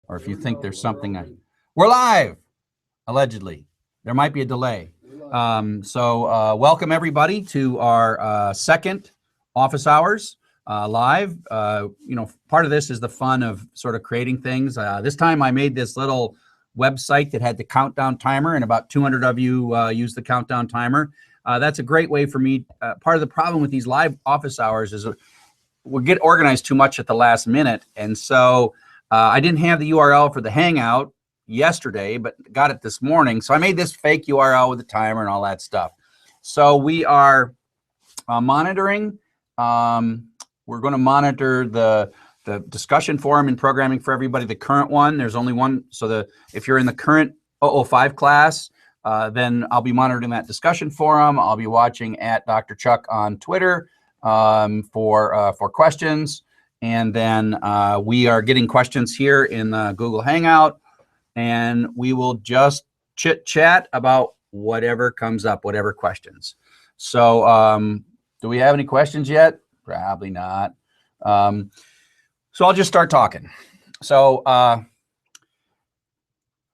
or if you think there's something. We're live, allegedly. There might be a delay. Welcome everybody to our second office hours live. Part of this is the fun of sort of creating things. This time I made this little website that had the countdown timer, and about 200 of you used the countdown timer. That's a great way for me. Part of the problem with these live office hours is we get organized too much at the last minute. And so I didn't have the URL for the Hangout yesterday, but got it this morning. So I made this fake URL with the timer and all that stuff. So we are monitoring. We're going to monitor the discussion forum in programming for everybody, the current one. There's only one. So if you're in the current 005 class, then I'll be monitoring that discussion forum. I'll be watching at Dr. Chuck on Twitter for questions. And then we are getting questions here in the Google Hangout, and we will just chit chat about whatever comes up, whatever questions. So do we have any questions yet? Probably not. So I'll just start talking. So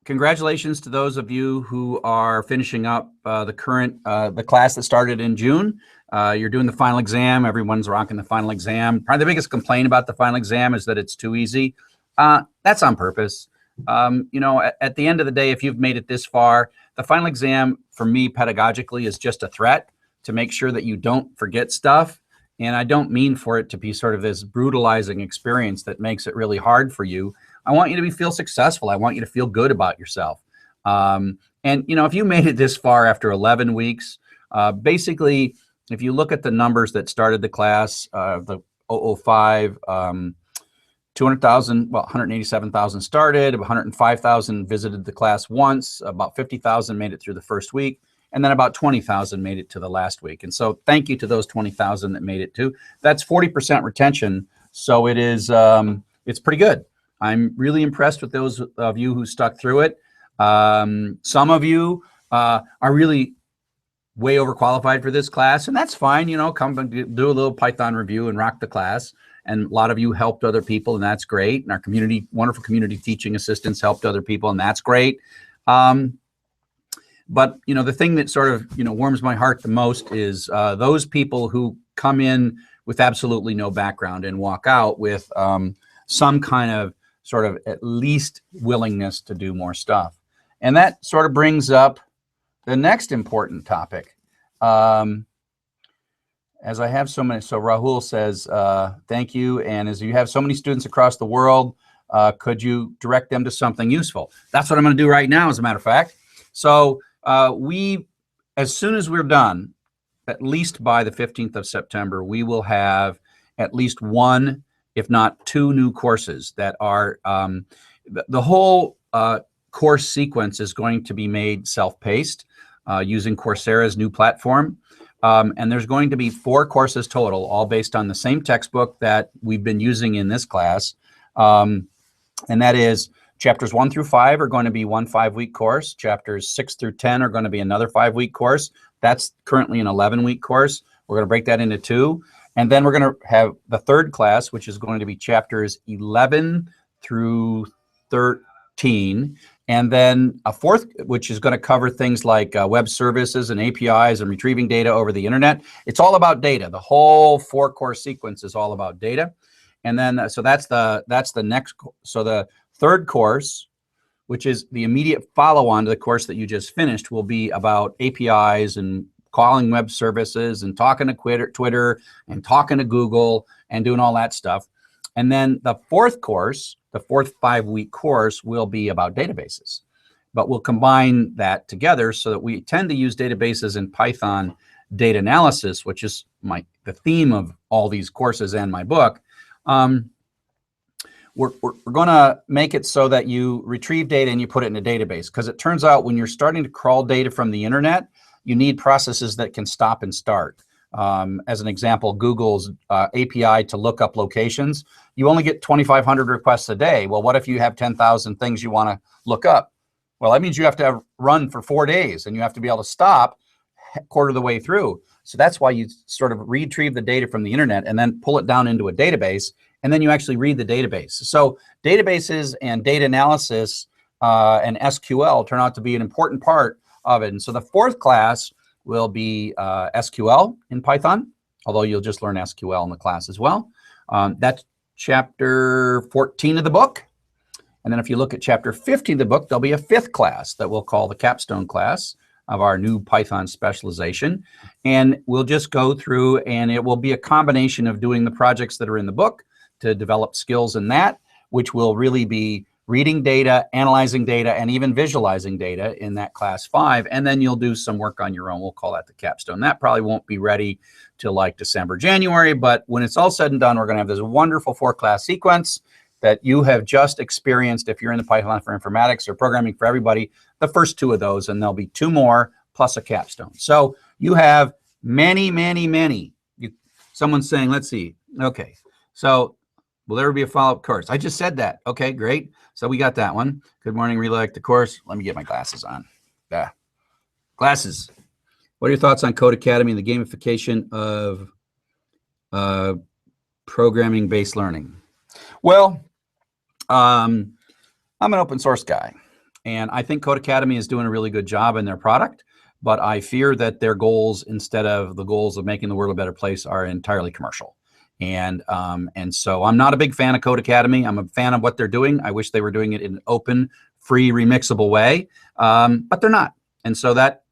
congratulations to those of you who are finishing up the class that started in June. You're doing the final exam. Everyone's rocking the final exam. Probably the biggest complaint about the final exam is that it's too easy. That's on purpose. At the end of the day, if you've made it this far, the final exam for me pedagogically is just a threat to make sure that you don't forget stuff. And I don't mean for it to be sort of this brutalizing experience that makes it really hard for you. I want you to feel successful. I want you to feel good about yourself. If you made it this far after 11 weeks, basically, if you look at the numbers that started the class, the 005, 200,000, 187,000 started, 105,000 visited the class once, about 50,000 made it through the first week, and then about 20,000 made it to the last week. And so thank you to those 20,000 that made it too. That's 40% retention. So it is, it's pretty good. I'm really impressed with those of you who stuck through it. Some of you are really way overqualified for this class, and that's fine. Come and do a little Python review and rock the class. And a lot of you helped other people, and that's great. And our community, wonderful community teaching assistants helped other people, and that's great. But the thing that sort of warms my heart the most is those people who come in with absolutely no background and walk out with some kind of sort of at least willingness to do more stuff. And that sort of brings up the next important topic. As I have so many, so Rahul says, thank you. And as you have so many students across the world, could you direct them to something useful? That's what I'm going to do right now, as a matter of fact. So as soon as we're done, at least by the 15th of September, we will have at least one, if not two new courses that are, the whole course sequence is going to be made self-paced using Coursera's new platform. And there's going to be 4 courses total, all based on the same textbook that we've been using in this class. And that is chapters 1 through 5 are going to be one 5-week course. Chapters 6 through 10 are going to be another 5-week course. That's currently an 11-week course. We're going to break that into 2. And then we're going to have the third class, which is going to be chapters 11 through 13. And then a fourth, which is going to cover things like web services and APIs and retrieving data over the internet. It's all about data. The whole 4-course sequence is all about data. And then, so that's the next, so the third course, which is the immediate follow-on to the course that you just finished, will be about APIs and calling web services and talking to Twitter and talking to Google and doing all that stuff. And then the fourth course, the fourth 5-week course, will be about databases. But we'll combine that together so that we tend to use databases in Python data analysis, which is the theme of all these courses and my book. We're going to make it so that you retrieve data and you put it in a database, because it turns out when you're starting to crawl data from the internet, you need processes that can stop and start. As an example, Google's API to look up locations, you only get 2,500 requests a day. Well, what if you have 10,000 things you want to look up? Well, that means you have to run for 4 days, and you have to be able to stop quarter of the way through. So that's why you sort of retrieve the data from the internet and then pull it down into a database and then you actually read the database. So databases and data analysis and SQL turn out to be an important part of it. And so the fourth class will be SQL in Python, although you'll just learn SQL in the class as well. That's chapter 14 of the book. And then if you look at chapter 15 of the book, there'll be a fifth class that we'll call the capstone class of our new Python specialization. And we'll just go through, and it will be a combination of doing the projects that are in the book to develop skills in that, which will really be reading data, analyzing data, and even visualizing data in that class 5. And then you'll do some work on your own. We'll call that the capstone. That probably won't be ready till like December, January, but when it's all said and done, we're going to have this wonderful 4-class sequence that you have just experienced if you're in the Python for Informatics or Programming for Everybody, the first 2 of those, and there'll be 2 more plus a capstone. So you have many, many, many. Someone's saying, let's see. Okay, so will there be a follow-up course? I just said that. Okay, great. So we got that one. Good morning, really like the course. Let me get my glasses on. Glasses. What are your thoughts on Code Academy and the gamification of programming-based learning? Well, I'm an open source guy, and I think Code Academy is doing a really good job in their product, but I fear that their goals, instead of the goals of making the world a better place, are entirely commercial. And so I'm not a big fan of Code Academy. I'm a fan of what they're doing. I wish they were doing it in an open, free, remixable way, but they're not. And so that,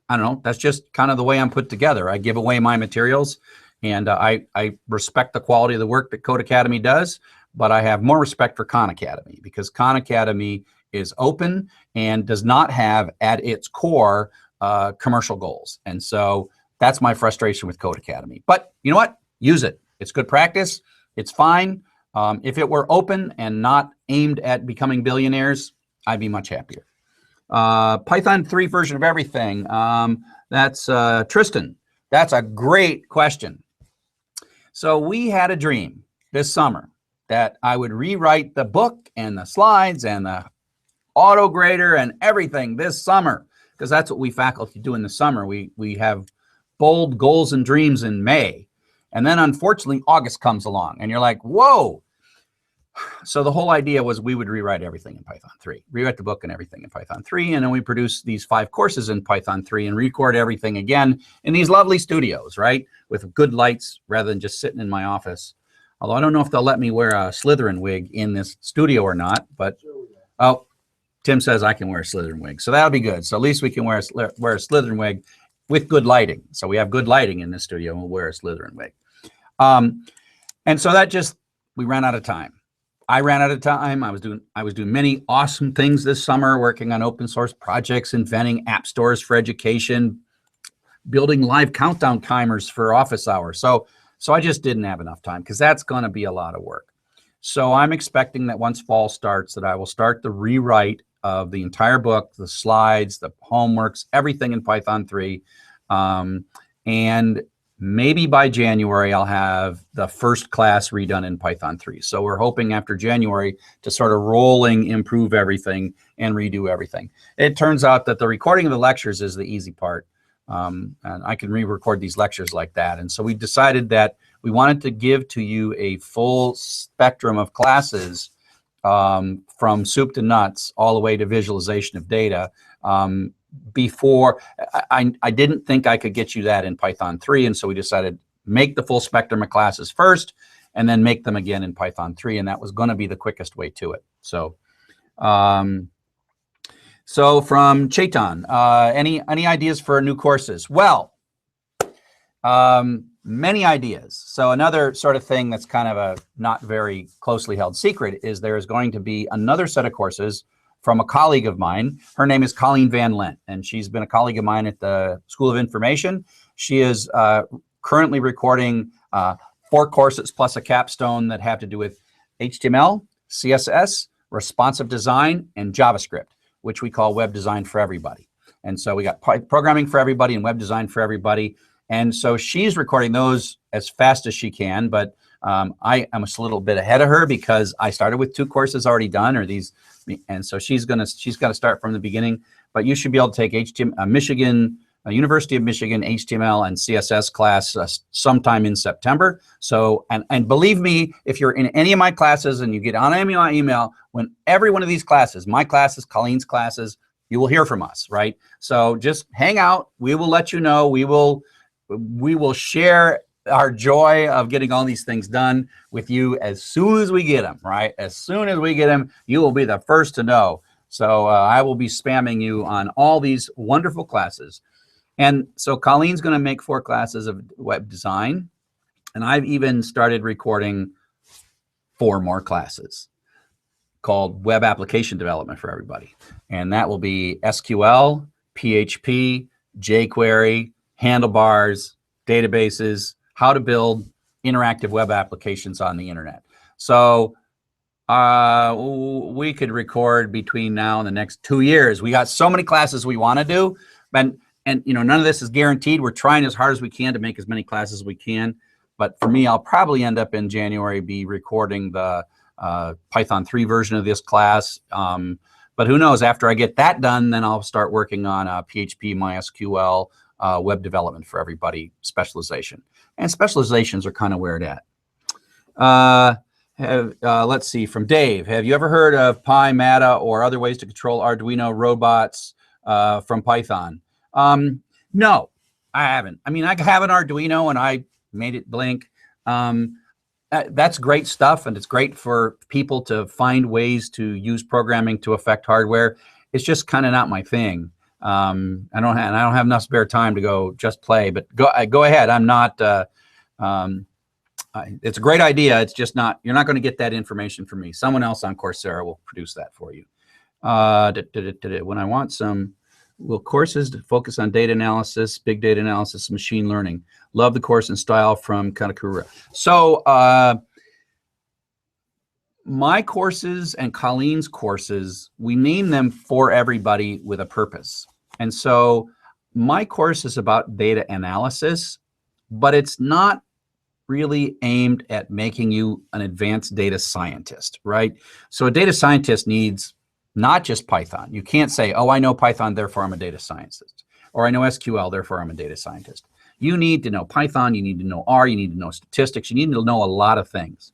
I don't know, that's just kind of the way I'm put together. I give away my materials, and I respect the quality of the work that Code Academy does, but I have more respect for Khan Academy, because Khan Academy is open and does not have at its core commercial goals. And so that's my frustration with Code Academy. But you know what? Use it. It's good practice. It's fine. If it were open and not aimed at becoming billionaires, I'd be much happier. Python 3 version of everything. That's Tristan. That's a great question. So we had a dream this summer that I would rewrite the book and the slides and the auto grader and everything this summer, because that's what we faculty do in the summer. We have bold goals and dreams in May. And then unfortunately, August comes along and you're like, whoa. So the whole idea was we would rewrite everything in Python 3, rewrite the book and everything in Python 3. And then we produce these 5 courses in Python 3 and record everything again in these lovely studios, right? With good lights rather than just sitting in my office. Although I don't know if they'll let me wear a Slytherin wig in this studio or not, but, oh, Tim says I can wear a Slytherin wig. So that'll be good. So at least we can wear a Slytherin wig with good lighting. So we have good lighting in this studio and we'll wear a Slytherin wig. And so that just, we ran out of time. I ran out of time. I was doing many awesome things this summer, working on open source projects, inventing app stores for education, building live countdown timers for office hours. So I just didn't have enough time, because that's going to be a lot of work. So I'm expecting that once fall starts, that I will start the rewrite of the entire book, the slides, the homeworks, everything in Python 3. And maybe by January, I'll have the first class redone in Python 3. So we're hoping after January to sort of rolling improve everything and redo everything. It turns out that the recording of the lectures is the easy part. And I can re-record these lectures like that. And so we decided that we wanted to give to you a full spectrum of classes, from soup to nuts, all the way to visualization of data. Before, I didn't think I could get you that in Python 3, and so we decided make the full spectrum of classes first, and then make them again in Python 3, and that was going to be the quickest way to it. So, so from Chetan, any ideas for new courses? Well, many ideas. So another sort of thing that's kind of a not very closely held secret is there is going to be another set of courses from a colleague of mine. Her name is Colleen Van Lent, and she's been a colleague of mine at the School of Information. She is currently recording 4 courses plus a capstone that have to do with HTML, CSS, responsive design, and JavaScript, which we call Web Design for Everybody. And so we got Programming for Everybody and Web Design for Everybody. And so she's recording those as fast as she can, but I am a little bit ahead of her because I started with 2 courses already done, or these, and so she's got to start from the beginning. But you should be able to take Michigan a University of Michigan HTML and CSS class sometime in September. So, and believe me, if you're in any of my classes and you get on my email, when every one of these classes, my classes, Colleen's classes, you will hear from us, right? So just hang out. We will let you know. We will share our joy of getting all these things done with you as soon as we get them, right? As soon as we get them, you will be the first to know. So I will be spamming you on all these wonderful classes. And so Colleen's going to make 4 classes of web design. And I've even started recording 4 more classes called Web Application Development for Everybody. And that will be SQL, PHP, jQuery, handlebars, databases, how to build interactive web applications on the internet. So we could record between now and the next 2 years. We got so many classes we want to do, and you know, none of this is guaranteed. We're trying as hard as we can to make as many classes as we can. But for me, I'll probably end up in January be recording the Python 3 version of this class. But who knows, after I get that done, then I'll start working on PHP, MySQL, web development for everybody specialization. And specializations are kind of where it's at. Let's see, from Dave. Have you ever heard of Pi, Mata, or other ways to control Arduino robots from Python? No, I haven't. I mean, I have an Arduino and I made it blink. That's great stuff, and it's great for people to find ways to use programming to affect hardware. It's just kind of not my thing. I don't have enough spare time to go just play, but go ahead. I'm not, it's a great idea. It's just not, you're not going to get that information from me. Someone else on Coursera will produce that for you. When I want some, will courses focus on data analysis, big data analysis, machine learning? Love the course and style from Katakura. So my courses and Colleen's courses, we name them for everybody with a purpose. And so my course is about data analysis, but it's not really aimed at making you an advanced data scientist, right? So a data scientist needs not just Python. You can't say, oh, I know Python, therefore I'm a data scientist. Or I know SQL, therefore I'm a data scientist. You need to know Python, you need to know R, you need to know statistics, you need to know a lot of things.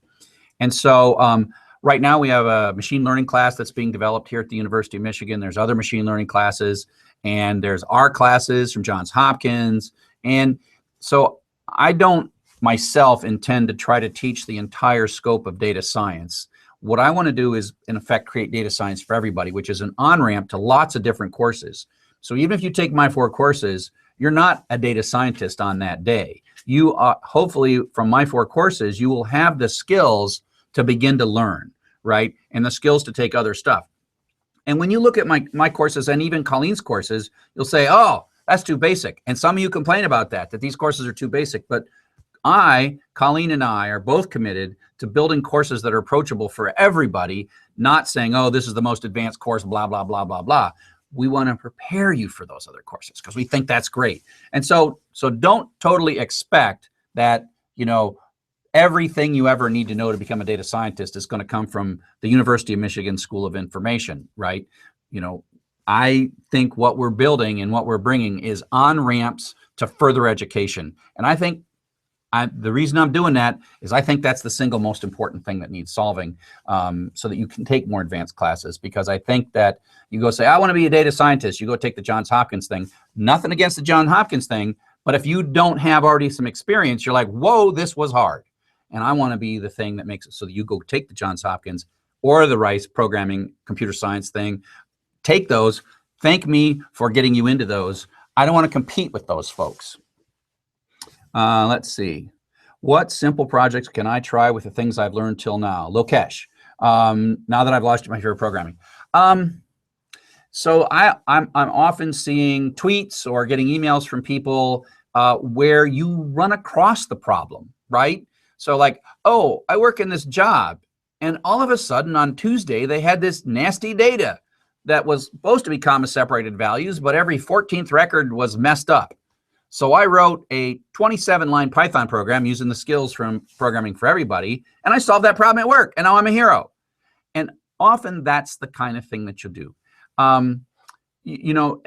And so right now we have a machine learning class that's being developed here at the University of Michigan. There's other machine learning classes, and there's R classes from Johns Hopkins. And so I don't myself intend to try to teach the entire scope of data science. What I want to do is, in effect, create data science for everybody, which is an on-ramp to lots of different courses. So even if you take my 4 courses, you're not a data scientist on that day. You are, hopefully, from my 4 courses, you will have the skills to begin to learn, right? And the skills to take other stuff. And when you look at my courses and even Colleen's courses, you'll say, oh, that's too basic. And some of you complain about that these courses are too basic. But Colleen and I are both committed to building courses that are approachable for everybody, not saying, oh, this is the most advanced course, blah, blah, blah, blah, blah. We want to prepare you for those other courses because we think that's great. And so don't totally expect that, you know, everything you ever need to know to become a data scientist is going to come from the University of Michigan School of Information, right? You know, I think what we're building and what we're bringing is on-ramps to further education. And I think the reason I'm doing that is I think that's the single most important thing that needs solving, so that you can take more advanced classes. Because I think that you go say, I want to be a data scientist, you go take the Johns Hopkins thing. Nothing against the Johns Hopkins thing, but if you don't have already some experience, you're like, whoa, this was hard. And I want to be the thing that makes it so that you go take the Johns Hopkins or the Rice programming computer science thing, take those, thank me for getting you into those. I don't want to compete with those folks. Let's see. What simple projects can I try with the things I've learned till now? Lokesh, now that I've lost my favorite programming. So I'm often seeing tweets or getting emails from people where you run across the problem, right? So like, oh, I work in this job, and all of a sudden on Tuesday, they had this nasty data that was supposed to be comma separated values, but every 14th record was messed up. So I wrote a 27-line Python program using the skills from Programming for Everybody, and I solved that problem at work, and now I'm a hero. And often that's the kind of thing that you'll do. You know,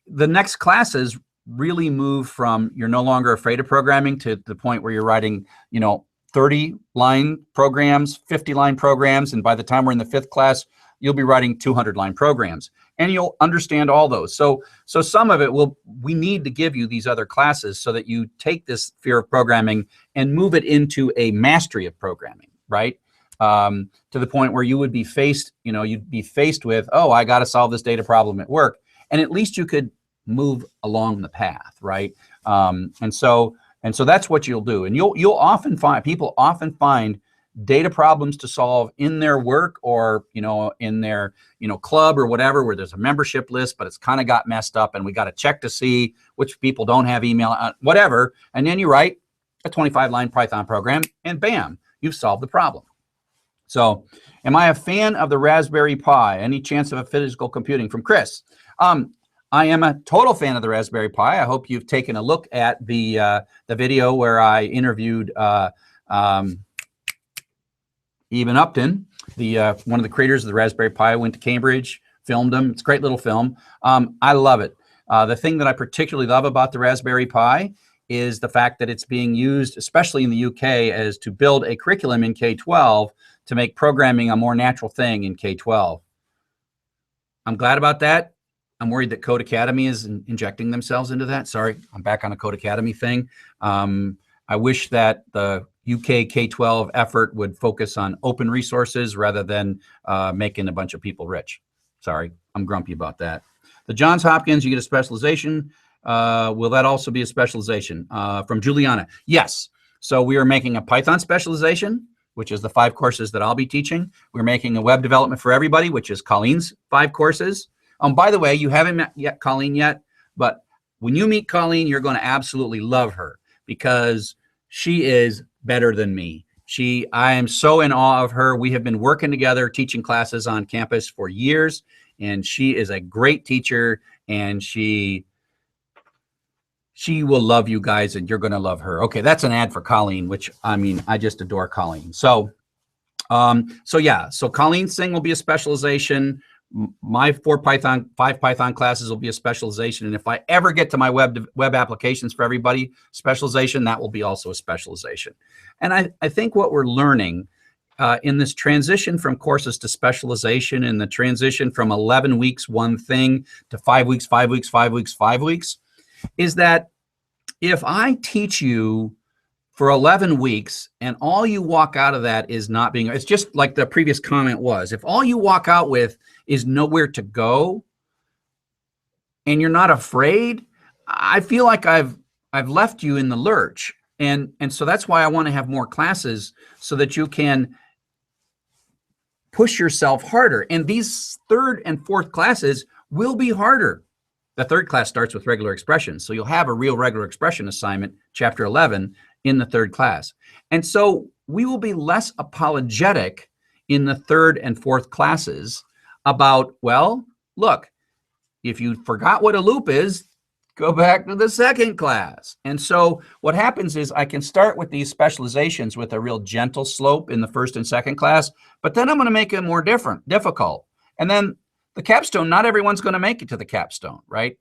the next classes really move from you're no longer afraid of programming to the point where you're writing, 30-line programs, 50-line programs, and by the time we're in the 5th class, you'll be writing 200-line programs, and you'll understand all those. So some of it we need to give you these other classes so that you take this fear of programming and move it into a mastery of programming, right? To the point where you would be faced, you'd be faced with, oh, I got to solve this data problem at work, and at least you could move along the path, right? And so that's what you'll do. And you'll often find, people often find data problems to solve in their work or, in their, club or whatever, where there's a membership list, but it's kind of got messed up and we got to check to see which people don't have email, whatever. And then you write a 25-line Python program and bam, you've solved the problem. So am I a fan of the Raspberry Pi? Any chance of a physical computing? From Chris. I am a total fan of the Raspberry Pi. I hope you've taken a look at the video where I interviewed Eben Upton, one of the creators of the Raspberry Pi. Went to Cambridge, filmed him. It's a great little film. I love it. The thing that I particularly love about the Raspberry Pi is the fact that it's being used, especially in the UK, as to build a curriculum in K-12 to make programming a more natural thing in K-12. I'm glad about that. I'm worried that Code Academy is injecting themselves into that. Sorry, I'm back on a Code Academy thing. I wish that the UK K-12 effort would focus on open resources rather than making a bunch of people rich. Sorry, I'm grumpy about that. The Johns Hopkins, you get a specialization. Will that also be a specialization? From Juliana, yes. So we are making a Python specialization, which is the 5 courses that I'll be teaching. We're making a web development for everybody, which is Colleen's 5 courses. By the way, you haven't met Colleen yet, but when you meet Colleen, you're going to absolutely love her because she is better than me. I am so in awe of her. We have been working together, teaching classes on campus for years, and she is a great teacher, and she will love you guys, and you're going to love her. Okay, that's an ad for Colleen, which, I just adore Colleen. So Colleen's thing will be a specialization. My 5 Python classes will be a specialization. And if I ever get to my web applications for everybody specialization, that will be also a specialization. And I think what we're learning in this transition from courses to specialization, and the transition from 11 weeks, one thing, to 5 weeks, 5 weeks, 5 weeks, 5 weeks, is that if I teach you for 11 weeks and all you walk out of that is not being, it's just like the previous comment was, if all you walk out with is nowhere to go and you're not afraid, I feel like I've left you in the lurch. And so that's why I want to have more classes so that you can push yourself harder. And these 3rd and 4th classes will be harder. The 3rd class starts with regular expressions. So you'll have a real regular expression assignment, chapter 11, in the 3rd class. And so we will be less apologetic in the 3rd and 4th classes about, well, look, if you forgot what a loop is, go back to the 2nd class. And so what happens is I can start with these specializations with a real gentle slope in the 1st and 2nd class, but then I'm going to make it more difficult. And then the capstone, not everyone's going to make it to the capstone, right?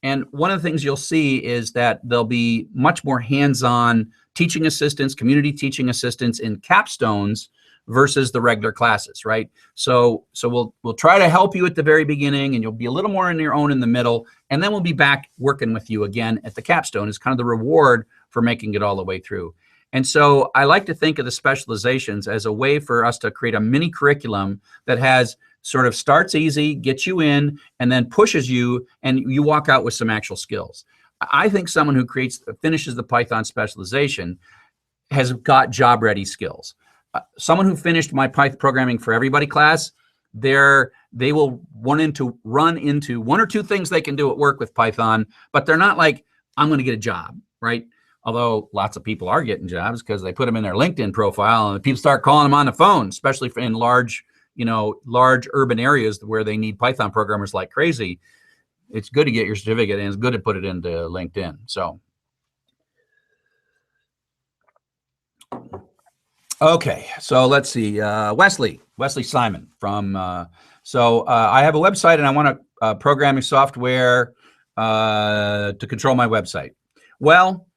And one of the things you'll see is that there'll be much more hands-on teaching assistants, community teaching assistants in capstones versus the regular classes, right? So we'll try to help you at the very beginning, and you'll be a little more on your own in the middle, and then we'll be back working with you again at the capstone. It's kind of the reward for making it all the way through. And so I like to think of the specializations as a way for us to create a mini curriculum that has sort of starts easy, gets you in, and then pushes you, and you walk out with some actual skills. I think someone who finishes the Python specialization has got job-ready skills. Someone who finished my Python programming for everybody class, they will run into 1 or 2 things they can do at work with Python, but they're not like, I'm going to get a job, right? Although lots of people are getting jobs because they put them in their LinkedIn profile, and people start calling them on the phone, especially in large urban areas where they need Python programmers like crazy. It's good to get your certificate, and it's good to put it into LinkedIn. So, okay, so let's see. Wesley Simon from. I have a website, and I want a programming software to control my website. Well,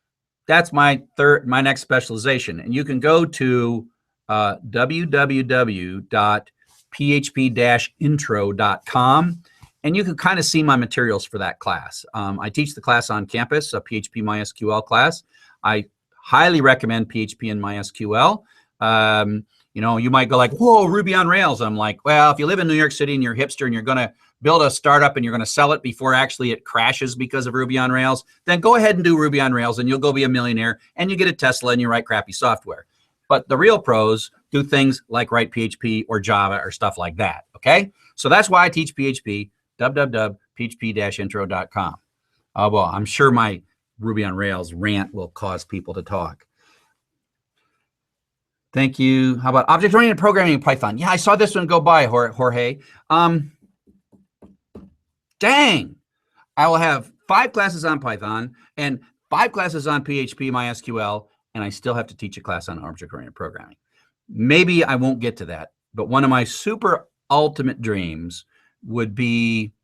that's my next specialization. And you can go to www.php-intro.com, and you can kind of see my materials for that class. I teach the class on campus, a PHP MySQL class. I highly recommend PHP and MySQL. You know, you might go like, whoa, Ruby on Rails. I'm like, well, if you live in New York City and you're a hipster and you're going to build a startup and you're going to sell it before actually it crashes because of Ruby on Rails, then go ahead and do Ruby on Rails and you'll go be a millionaire and you get a Tesla and you write crappy software. But the real pros do things like write PHP or Java or stuff like that, okay? So that's why I teach PHP, www.php-intro.com. Well, I'm sure my Ruby on Rails rant will cause people to talk. Thank you. How about object-oriented programming in Python? Yeah, I saw this one go by, Jorge. Dang. I will have 5 classes on Python and 5 classes on PHP, MySQL, and I still have to teach a class on object-oriented programming. Maybe I won't get to that, but one of my super ultimate dreams would be,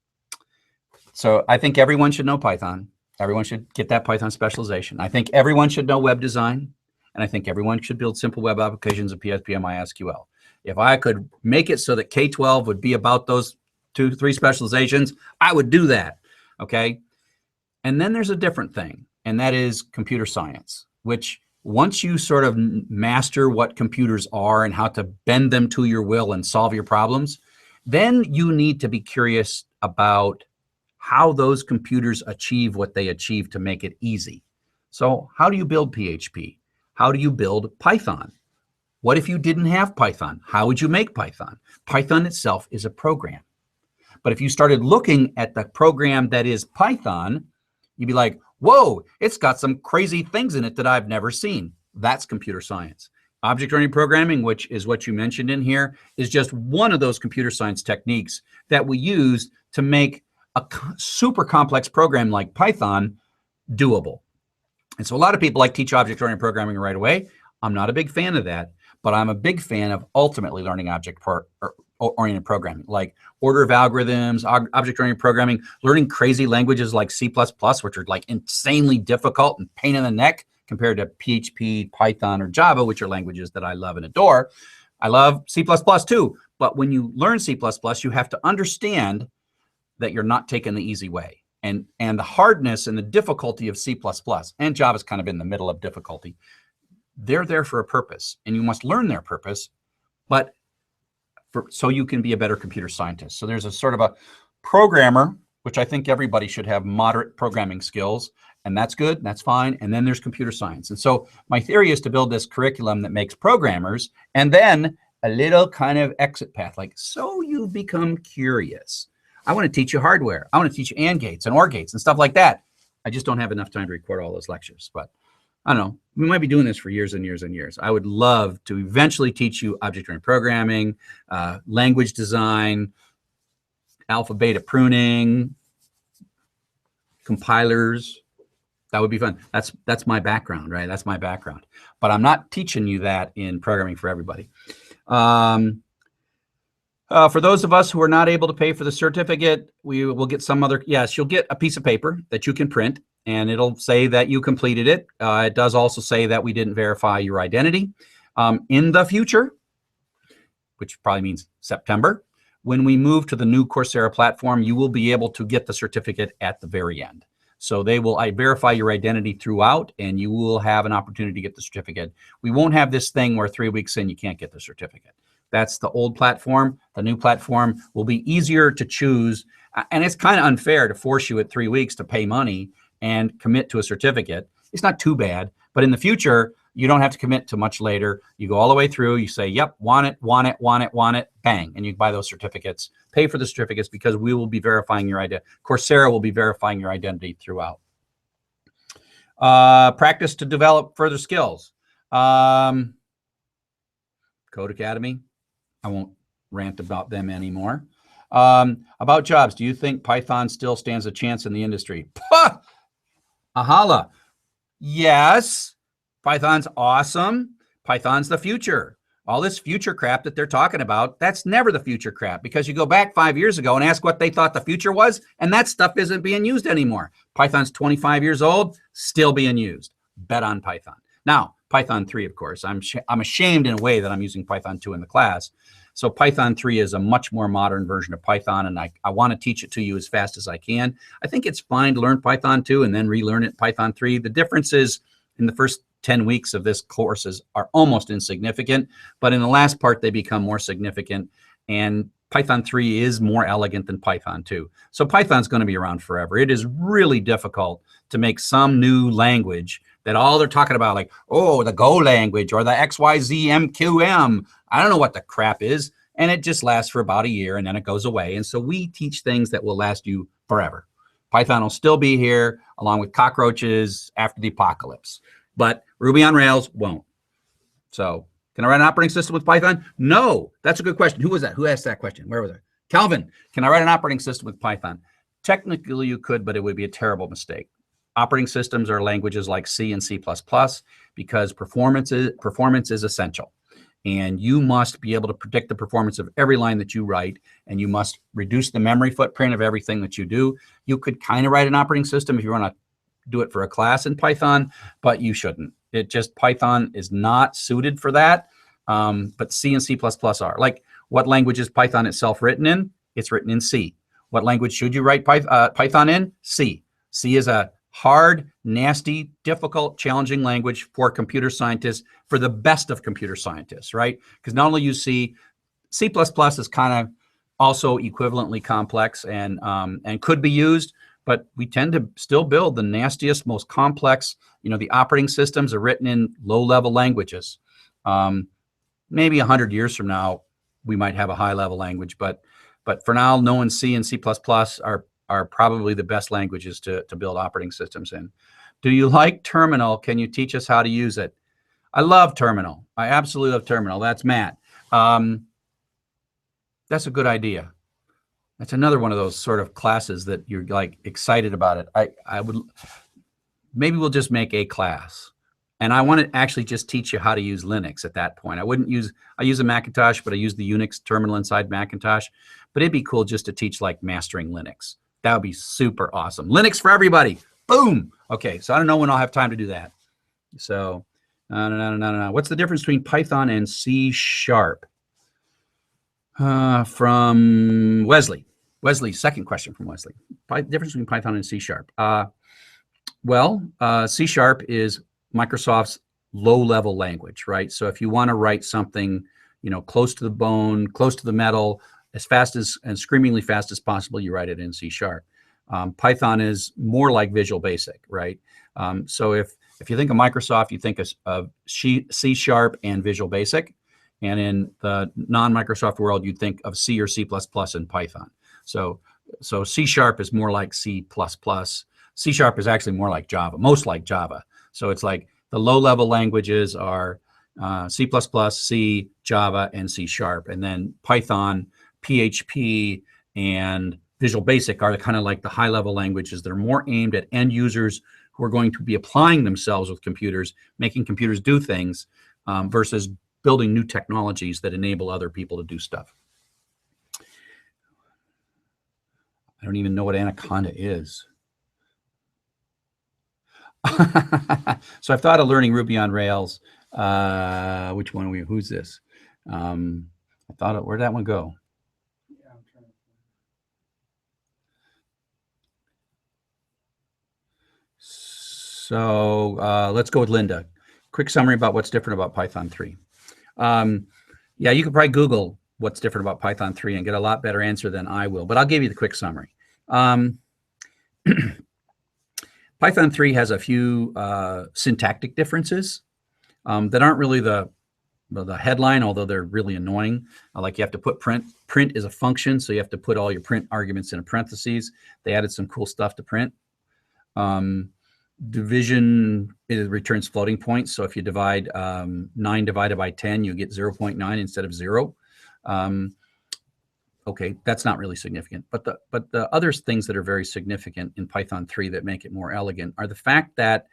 so I think everyone should know Python. Everyone should get that Python specialization. I think everyone should know web design. And I think everyone should build simple web applications of PHP and MySQL. If I could make it so that K-12 would be about those 2-3 specializations, I would do that, okay? And then there's a different thing, and that is computer science, which once you sort of master what computers are and how to bend them to your will and solve your problems, then you need to be curious about how those computers achieve what they achieve to make it easy. So how do you build PHP? How do you build Python? What if you didn't have Python? How would you make Python? Python itself is a program. But if you started looking at the program that is Python, you'd be like, whoa, it's got some crazy things in it that I've never seen. That's computer science. Object-oriented programming, which is what you mentioned in here, is just one of those computer science techniques that we use to make a super complex program like Python doable. And so a lot of people like teach object-oriented programming right away. I'm not a big fan of that, but I'm a big fan of ultimately learning object-oriented programming, like order of algorithms, object-oriented programming, learning crazy languages like C++, which are like insanely difficult and pain in the neck compared to PHP, Python, or Java, which are languages that I love and adore. I love C++ too, but when you learn C++, you have to understand that you're not taking the easy way. And the hardness and the difficulty of C++, and Java's kind of in the middle of difficulty, they're there for a purpose, and you must learn their purpose, but so you can be a better computer scientist. So there's a sort of a programmer, which I think everybody should have moderate programming skills, and that's good, that's fine. And then there's computer science. And so my theory is to build this curriculum that makes programmers, and then a little kind of exit path, like, so you become curious. I want to teach you hardware. I want to teach you AND gates and OR gates and stuff like that. I just don't have enough time to record all those lectures, but I don't know. We might be doing this for years and years and years. I would love to eventually teach you object-oriented programming, language design, alpha beta pruning, compilers. That would be fun. That's my background, right? That's my background. But I'm not teaching you that in programming for everybody. For those of us who are not able to pay for the certificate, we will get some other, yes, you'll get a piece of paper that you can print, and it'll say that you completed it. It does also say that we didn't verify your identity. In the future, which probably means September, when we move to the new Coursera platform, you will be able to get the certificate at the very end. So they will verify your identity throughout, and you will have an opportunity to get the certificate. We won't have this thing where 3 weeks in you can't get the certificate. That's the old platform. The new platform will be easier to choose. And it's kind of unfair to force you at 3 weeks to pay money and commit to a certificate. It's not too bad, but in the future, you don't have to commit to much later. You go all the way through, you say, yep, want it, want it, want it, want it, bang. And you buy those certificates, pay for the certificates, because we will be verifying your identity. Coursera will be verifying your identity throughout. Practice to develop further skills. Code Academy. I won't rant about them anymore. About jobs, do you think Python still stands a chance in the industry? Ahala. Yes, Python's awesome. Python's the future. all this future crap that they're talking about, that's never the future crap, because you go back 5 years ago and ask what they thought the future was, and that stuff isn't being used anymore. Python's 25 years old, still being used. Bet on Python. Now, Python 3, of course, I'm ashamed in a way that I'm using Python 2 in the class. So Python 3 is a much more modern version of Python, and I want to teach it to you as fast as I can. I think it's fine to learn Python 2 and then relearn it Python 3. The difference is in the first 10 weeks of this courses are almost insignificant, but in the last part, they become more significant. And Python 3 is more elegant than Python 2. So Python's going to be around forever. It is really difficult to make some new language that all they're talking about, like, oh, the Go language or the XYZ I don't know what the crap is. And it just lasts for about a year and then it goes away. And so we teach things that will last you forever. Python will still be here along with cockroaches after the apocalypse, but Ruby on Rails won't. So can I write an operating system with Python? No, that's a good question. Who was that? Who asked that question? Where was it? Calvin, can I write an operating system with Python? Technically you could, but it would be a terrible mistake. Operating systems are languages like C and C++ because performance is essential. And you must be able to predict the performance of every line that you write, and you must reduce the memory footprint of everything that you do. You could kind of write an operating system if you want to do it for a class in Python, but you shouldn't. Python is not suited for that, but C and C++ are. Like, what language is Python itself written in? It's written in C. What language should you write Python in? C. C is a hard, nasty, difficult, challenging language for computer scientists, for the best of computer scientists, right? Because not only you see, C++ is kind of also equivalently complex and could be used, but we tend to still build the nastiest, most complex, the operating systems are written in low-level languages. Maybe 100 years from now, we might have a high-level language, but for now, knowing C and C++ are probably the best languages to build operating systems in. Do you like Terminal? Can you teach us how to use it? I love Terminal. I absolutely love Terminal. That's Matt. That's a good idea. That's another one of those sort of classes that you're like excited about it. Maybe we'll just make a class. And I want to actually just teach you how to use Linux at that point. I use a Macintosh, but I use the Unix terminal inside Macintosh. But it'd be cool just to teach like mastering Linux. That would be super awesome. Linux for everybody. Boom. Okay, so I don't know when I'll have time to do that. So, no. What's the difference between Python and C#? From Wesley. Wesley, second question from Wesley. Difference between Python and C#. C# is Microsoft's low-level language, right? So if you want to write something, close to the bone, close to the metal, as fast as and screamingly fast as possible, you write it in C#. Python is more like Visual Basic, right? So if you think of Microsoft, you think of C# and Visual Basic. And in the non-Microsoft world, you'd think of C or C++ and Python. So C# is more like C++. C# is actually more like Java, most like Java. So it's like the low-level languages are C++, C, Java, and C#. And then Python, PHP, and Visual Basic are kind of like the high-level languages that are more aimed at end users who are going to be applying themselves with computers, making computers do things, versus building new technologies that enable other people to do stuff. I don't even know what Anaconda is. So I've thought of learning Ruby on Rails. Which one are we? Who's this? I thought, where'd that one go? Yeah, I'm trying to. So let's go with Linda. Quick summary about what's different about Python 3. Yeah, you could probably Google what's different about Python 3 and get a lot better answer than I will, but I'll give you the quick summary. Python 3 has a few syntactic differences that aren't really the headline, although they're really annoying. Like you have to put print. Print is a function, so you have to put all your print arguments in parentheses. They added some cool stuff to print. Division, it returns floating points. So if you divide 9 divided by 10, you get 0.9 instead of 0. Okay, that's not really significant. But the other things that are very significant in Python 3 that make it more elegant are the fact that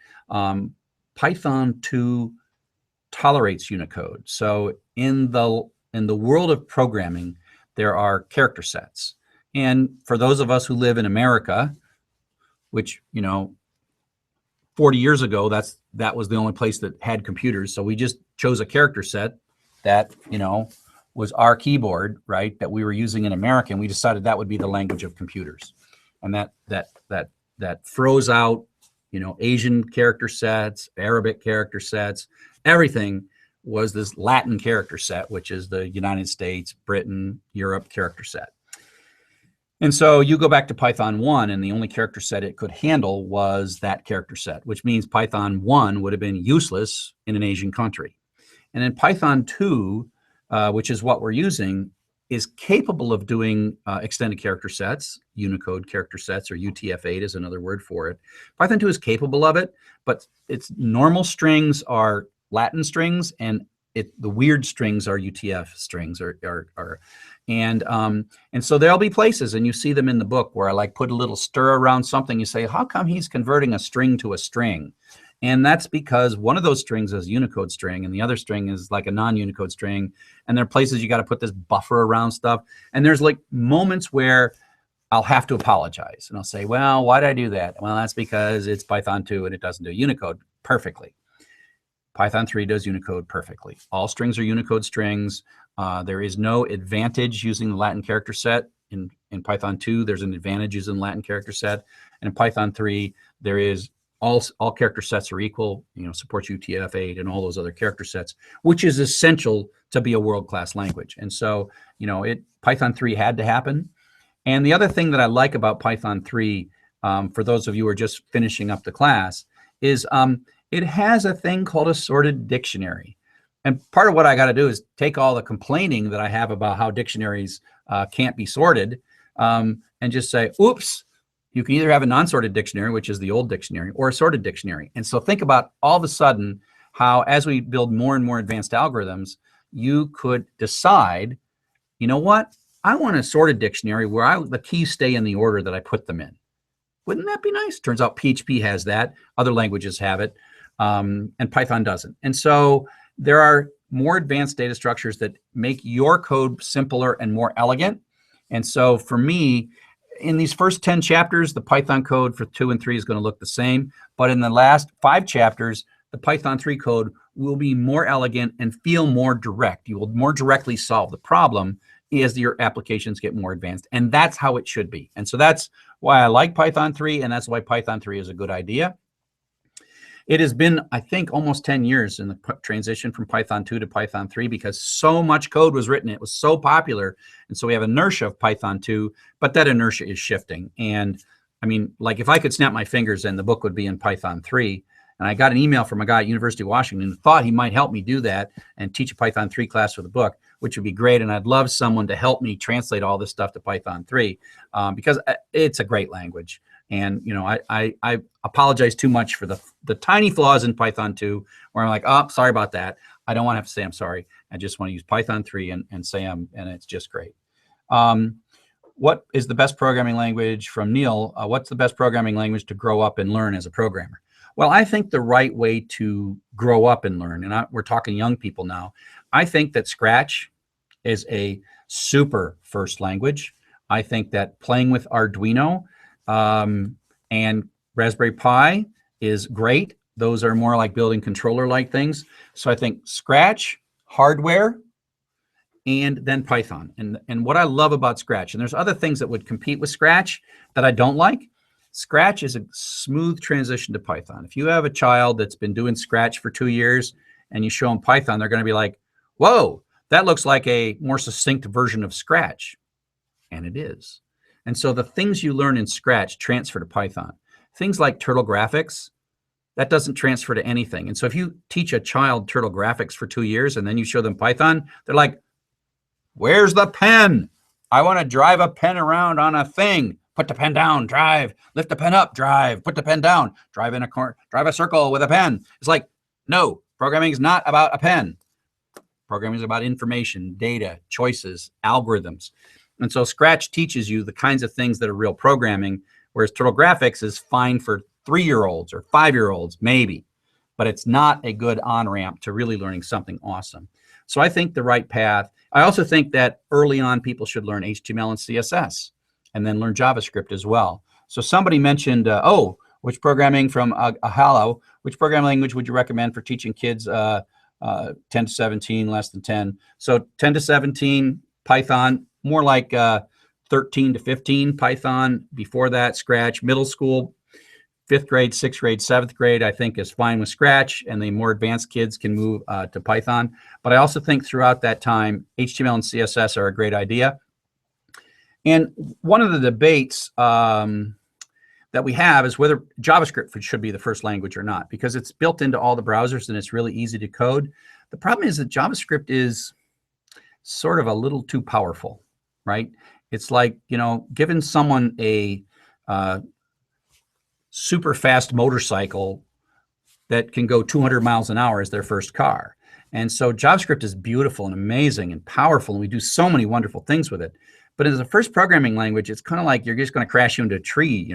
Python 2 tolerates Unicode. So in the world of programming, there are character sets. And for those of us who live in America, which, 40 years ago, that was the only place that had computers. So we just chose a character set that, was our keyboard, right, that we were using in America, and we decided that would be the language of computers. And that throws out, Asian character sets, Arabic character sets, everything was this Latin character set, which is the United States, Britain, Europe character set. And so you go back to Python 1, and the only character set it could handle was that character set, which means Python 1 would have been useless in an Asian country. And in Python 2, which is what we're using, is capable of doing extended character sets, Unicode character sets, or UTF-8 is another word for it. Python 2 is capable of it, but its normal strings are Latin strings, and the weird strings are UTF strings, and so there'll be places, and you see them in the book, where I like put a little stir around something. You say, how come he's converting a string to a string? And that's because one of those strings is a Unicode string, and the other string is like a non-Unicode string. And there are places you got to put this buffer around stuff. And there's like moments where I'll have to apologize, and I'll say, well, why did I do that? Well, that's because it's Python 2 and it doesn't do Unicode perfectly. Python 3 does Unicode perfectly. All strings are Unicode strings. There is no advantage using the Latin character set. In Python 2, there's an advantage using the Latin character set. And in Python 3, there is all character sets are equal, supports UTF-8 and all those other character sets, which is essential to be a world-class language. And so, Python 3 had to happen. And the other thing that I like about Python 3, for those of you who are just finishing up the class, is it has a thing called a sorted dictionary. And part of what I got to do is take all the complaining that I have about how dictionaries can't be sorted, and just say, oops, you can either have a non-sorted dictionary, which is the old dictionary, or a sorted dictionary. And so think about all of a sudden how, as we build more and more advanced algorithms, you could decide, you know what, I want a sorted dictionary where the keys stay in the order that I put them in. Wouldn't that be nice? Turns out PHP has that. Other languages have it. And Python doesn't. And so there are more advanced data structures that make your code simpler and more elegant. And so for me, in these first 10 chapters, the Python code for 2 and 3 is going to look the same. But in the last 5 chapters, the Python 3 code will be more elegant and feel more direct. You will more directly solve the problem as your applications get more advanced. And that's how it should be. And so that's why I like Python 3, and that's why Python 3 is a good idea. It has been, I think, almost 10 years in the transition from Python 2 to Python 3 because so much code was written. It was so popular. And so we have inertia of Python 2, but that inertia is shifting. And I mean, like if I could snap my fingers and the book would be in Python 3, and I got an email from a guy at University of Washington who thought he might help me do that and teach a Python 3 class for the book, which would be great. And I'd love someone to help me translate all this stuff to Python 3 because it's a great language. And, I apologize too much for the tiny flaws in Python 2 where I'm like, oh, sorry about that. I don't want to have to say I'm sorry. I just want to use Python 3 and say and it's just great. What is the best programming language from Neil? What's the best programming language to grow up and learn as a programmer? Well, I think the right way to grow up and learn, and we're talking young people now, I think that Scratch is a super first language. I think that playing with Arduino and Raspberry Pi is great. Those are more like building controller-like things. So I think Scratch, hardware, and then Python. And what I love about Scratch, and there's other things that would compete with Scratch that I don't like. Scratch is a smooth transition to Python. If you have a child that's been doing Scratch for 2 years and you show them Python, they're going to be like, whoa, that looks like a more succinct version of Scratch. And it is. And so the things you learn in Scratch transfer to Python. Things like turtle graphics, that doesn't transfer to anything. And so if you teach a child turtle graphics for 2 years and then you show them Python, they're like, where's the pen? I want to drive a pen around on a thing. Put the pen down, drive, lift the pen up, drive, put the pen down, drive in a corner, drive a circle with a pen. It's like, no, programming is not about a pen. Programming is about information, data, choices, algorithms. And so Scratch teaches you the kinds of things that are real programming, whereas turtle graphics is fine for 3-year-olds or 5-year-olds, maybe. but it's not a good on-ramp to really learning something awesome. So I think the right path, I also think that early on people should learn HTML and CSS and then learn JavaScript as well. So somebody mentioned, which programming from Ahalo, which programming language would you recommend for teaching kids 10 to 17, less than 10? So 10 to 17, Python, more like 13 to 15, Python. Before that, Scratch. Middle school, 5th grade, 6th grade, 7th grade, I think is fine with Scratch, and the more advanced kids can move to Python. But I also think throughout that time, HTML and CSS are a great idea. And one of the debates that we have is whether JavaScript should be the first language or not, because it's built into all the browsers and it's really easy to code. The problem is that JavaScript is sort of a little too powerful, right? It's like, you know, giving someone a super fast motorcycle that can go 200 miles an hour as their first car. And so JavaScript is beautiful and amazing and powerful, and we do so many wonderful things with it. But as a first programming language, it's kind of like you're just going to crash into a tree.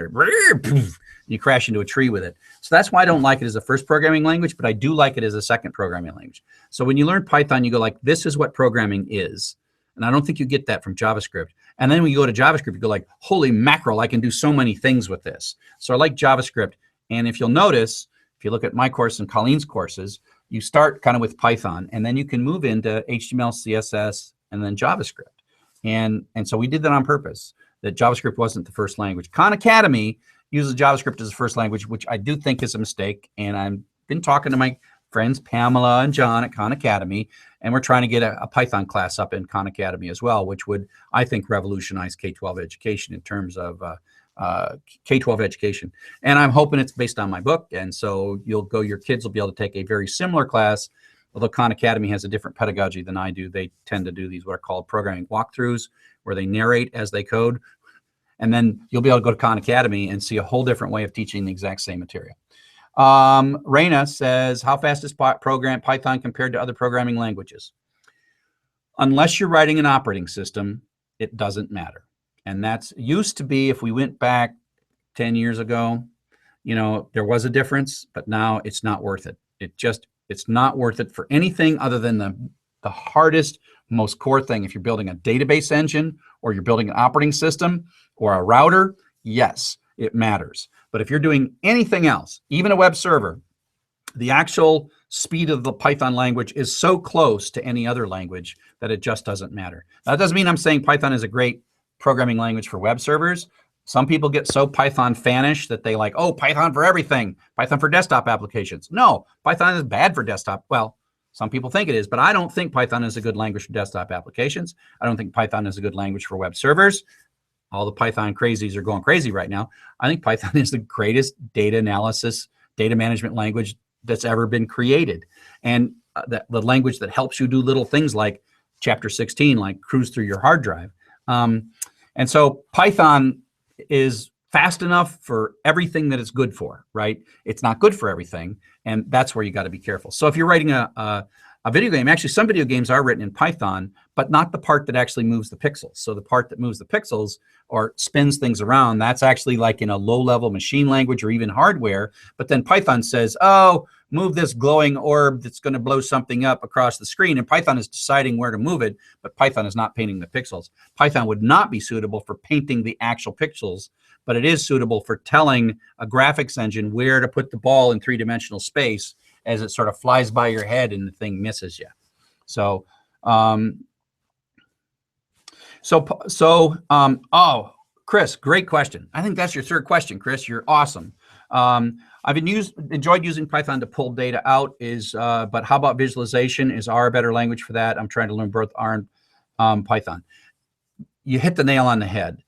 You crash into a tree with it. So that's why I don't like it as a first programming language, but I do like it as a second programming language. So when you learn Python, you go like, this is what programming is. And I don't think you get that from JavaScript. And then when you go to JavaScript, you go like, holy mackerel, I can do so many things with this. So I like JavaScript. And if you'll notice, if you look at my course and Colleen's courses, you start kind of with Python, and then you can move into HTML, CSS, and then JavaScript. And so we did that on purpose, that JavaScript wasn't the first language. Khan Academy uses JavaScript as the first language, which I do think is a mistake. And I've been talking to my friends Pamela and John at Khan Academy, and we're trying to get a Python class up in Khan Academy as well, which would, I think, revolutionize K-12 education in terms of K-12 education. And I'm hoping it's based on my book, and so your kids will be able to take a very similar class. Although Khan Academy has a different pedagogy than I do, they tend to do these what are called programming walkthroughs, where they narrate as they code. And then you'll be able to go to Khan Academy and see a whole different way of teaching the exact same material. Raina says, how fast is Python compared to other programming languages? Unless you're writing an operating system, it doesn't matter. And that's used to be, if we went back 10 years ago, you know, there was a difference, but now it's not worth it. It's not worth it for anything other than the hardest, most core thing. If you're building a database engine or you're building an operating system or a router, yes, it matters. But if you're doing anything else, even a web server, the actual speed of the Python language is so close to any other language that it just doesn't matter. Now, that doesn't mean I'm saying Python is a great programming language for web servers. Some people get so Python fanish that they like, oh, Python for everything, Python for desktop applications. No, Python is bad for desktop. Well, some people think it is, but I don't think Python is a good language for desktop applications. I don't think Python is a good language for web servers. All the Python crazies are going crazy right now. I think Python is the greatest data analysis, data management language that's ever been created. And the language that helps you do little things like chapter 16, like cruise through your hard drive. And so Python is fast enough for everything that it's good for, right? It's not good for everything, and that's where you got to be careful. So if you're writing a video game, actually some video games are written in Python, but not the part that actually moves the pixels. So the part that moves the pixels or spins things around, that's actually like in a low-level machine language or even hardware, but then Python says, oh, move this glowing orb that's going to blow something up across the screen, and Python is deciding where to move it, but Python is not painting the pixels. Python would not be suitable for painting the actual pixels, but it is suitable for telling a graphics engine where to put the ball in three-dimensional space as it sort of flies by your head and the thing misses you. So, oh, Chris, great question. I think that's your third question, Chris. You're awesome. I've enjoyed using Python to pull data out. But how about visualization? Is R a better language for that? I'm trying to learn both R and Python. You hit the nail on the head.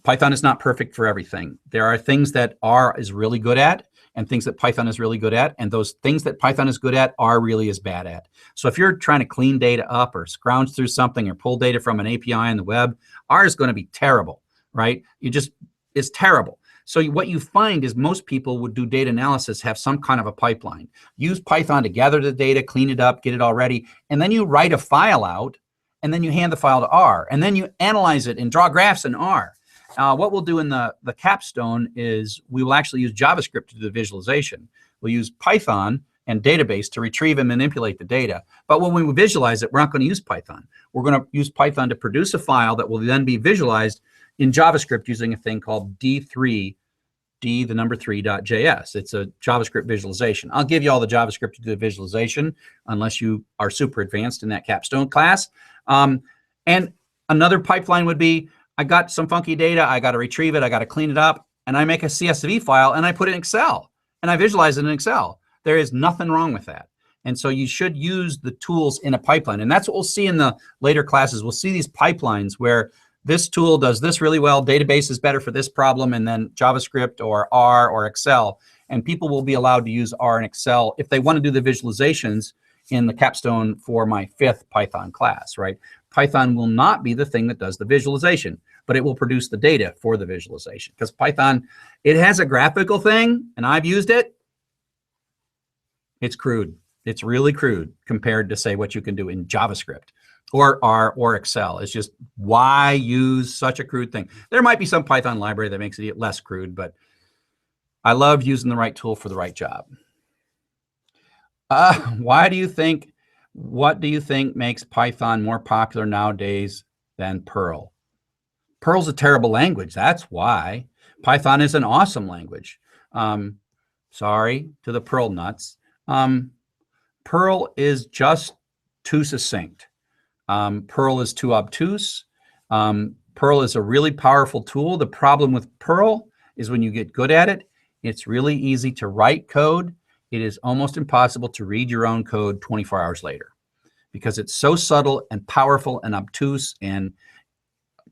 Python is not perfect for everything. There are things that R is really good at and things that Python is really good at, and those things that Python is good at, R really is bad at. So if you're trying to clean data up or scrounge through something or pull data from an API on the web, R is going to be terrible, right? It's terrible. So what you find is most people would do data analysis, have some kind of a pipeline. Use Python to gather the data, clean it up, get it all ready, and then you write a file out, and then you hand the file to R, and then you analyze it and draw graphs in R. What we'll do in the capstone is we will actually use JavaScript to do the visualization. We'll use Python and database to retrieve and manipulate the data. But when we visualize it, we're not going to use Python. We're going to use Python to produce a file that will then be visualized in JavaScript using a thing called d3.js. It's a JavaScript visualization. I'll give you all the JavaScript to do the visualization unless you are super advanced in that capstone class. And another pipeline would be, I got some funky data, I got to retrieve it, I got to clean it up, and I make a CSV file and I put it in Excel and I visualize it in Excel. There is nothing wrong with that. And so you should use the tools in a pipeline. And that's what we'll see in the later classes. We'll see these pipelines where this tool does this really well, database is better for this problem, and then JavaScript or R or Excel. And people will be allowed to use R and Excel if they want to do the visualizations in the capstone for my 5th Python class, right? Python will not be the thing that does the visualization, but it will produce the data for the visualization. Because Python, it has a graphical thing, and I've used it. It's crude. It's really crude compared to, say, what you can do in JavaScript or R or Excel. It's just, why use such a crude thing? There might be some Python library that makes it less crude, but I love using the right tool for the right job. What do you think makes Python more popular nowadays than Perl? Perl's a terrible language. That's why. Python is an awesome language. Sorry to the Perl nuts. Perl is just too succinct. Perl is too obtuse. Perl is a really powerful tool. The problem with Perl is when you get good at it, it's really easy to write code. It is almost impossible to read your own code 24 hours later because it's so subtle and powerful and obtuse. And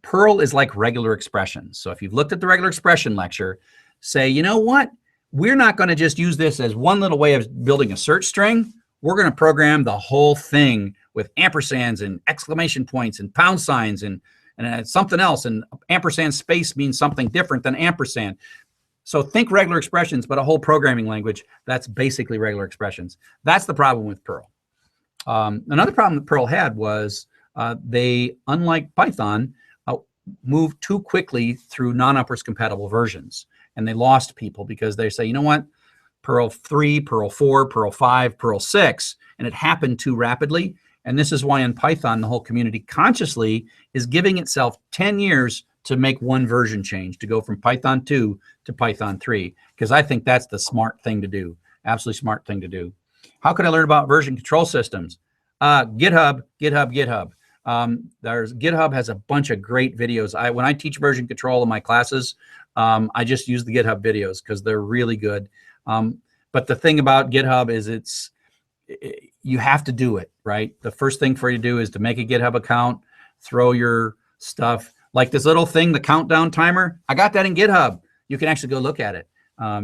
Perl is like regular expressions. So if you've looked at the regular expression lecture, say, you know what? We're not going to just use this as one little way of building a search string. We're going to program the whole thing with ampersands and exclamation points and pound signs and something else. And ampersand space means something different than ampersand. So think regular expressions, but a whole programming language that's basically regular expressions. That's the problem with Perl. Another problem that Perl had was they, unlike Python, moved too quickly through non-uppers compatible versions. And they lost people because they say, you know what, Perl 3, Perl 4, Perl 5, Perl 6, and it happened too rapidly. And this is why in Python, the whole community consciously is giving itself 10 years to make one version change, to go from Python 2 to Python 3, because I think that's the smart thing to do, absolutely smart thing to do. How can I learn about version control systems? GitHub. GitHub has a bunch of great videos. When I teach version control in my classes, I just use the GitHub videos because they're really good. But the thing about GitHub is you have to do it, right? The first thing for you to do is to make a GitHub account, throw your stuff, like this little thing, the countdown timer. I got that in GitHub. You can actually go look at it.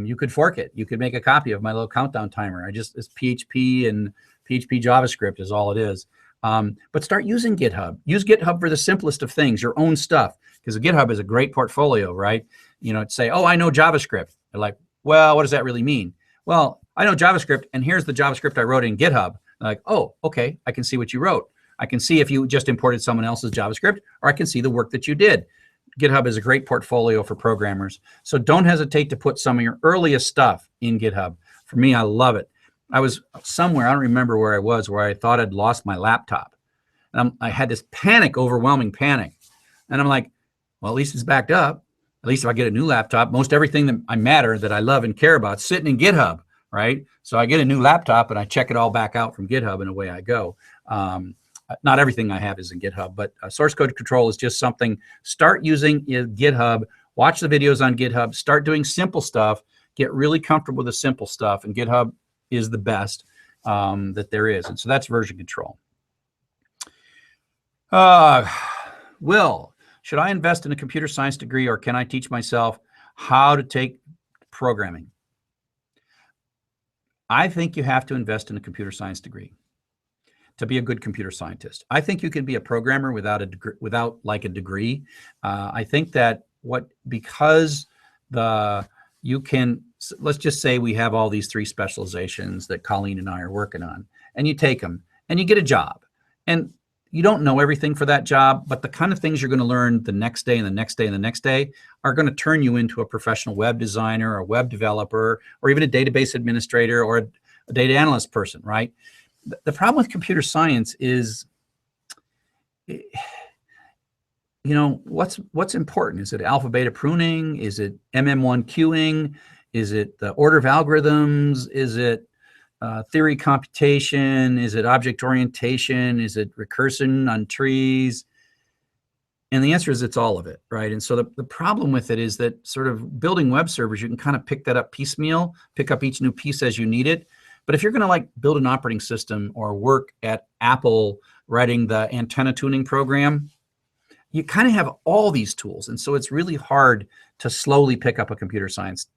You could fork it. You could make a copy of my little countdown timer. It's PHP and PHP JavaScript is all it is. But start using GitHub. Use GitHub for the simplest of things, your own stuff, because GitHub is a great portfolio, right? You know, say, oh, I know JavaScript. They're like, well, what does that really mean? Well, I know JavaScript, and here's the JavaScript I wrote in GitHub. They're like, oh, okay, I can see what you wrote. I can see if you just imported someone else's JavaScript, or I can see the work that you did. GitHub is a great portfolio for programmers. So don't hesitate to put some of your earliest stuff in GitHub. For me, I love it. I was somewhere, I don't remember where I was, where I thought I'd lost my laptop. And I had this overwhelming panic. And I'm like, well, at least it's backed up. At least if I get a new laptop, most everything that I love and care about is sitting in GitHub, right? So I get a new laptop and I check it all back out from GitHub and away I go. Not everything I have is in GitHub, but source code control is just something. Start using GitHub, watch the videos on GitHub, start doing simple stuff, get really comfortable with the simple stuff, and GitHub is the best that there is. And so that's version control. Will, should I invest in a computer science degree, or can I teach myself how to take programming? I think you have to invest in a computer science degree to be a good computer scientist. I think you can be a programmer without a degree, a degree. I think that let's just say we have all these 3 specializations that Colleen and I are working on, and you take them and you get a job, and you don't know everything for that job, but the kind of things you're going to learn the next day and the next day and the next day are going to turn you into a professional web designer or web developer, or even a database administrator, or a data analyst person, right? The problem with computer science is, what's important? Is it alpha beta pruning? Is it MM1 queuing? Is it the order of algorithms? Is it theory computation? Is it object orientation? Is it recursion on trees? And the answer is it's all of it, right? And so the problem with it is that sort of building web servers, you can kind of pick that up piecemeal, pick up each new piece as you need it. But if you're going to like build an operating system or work at Apple writing the antenna tuning program, you kind of have all these tools. And so it's really hard to slowly pick up a computer science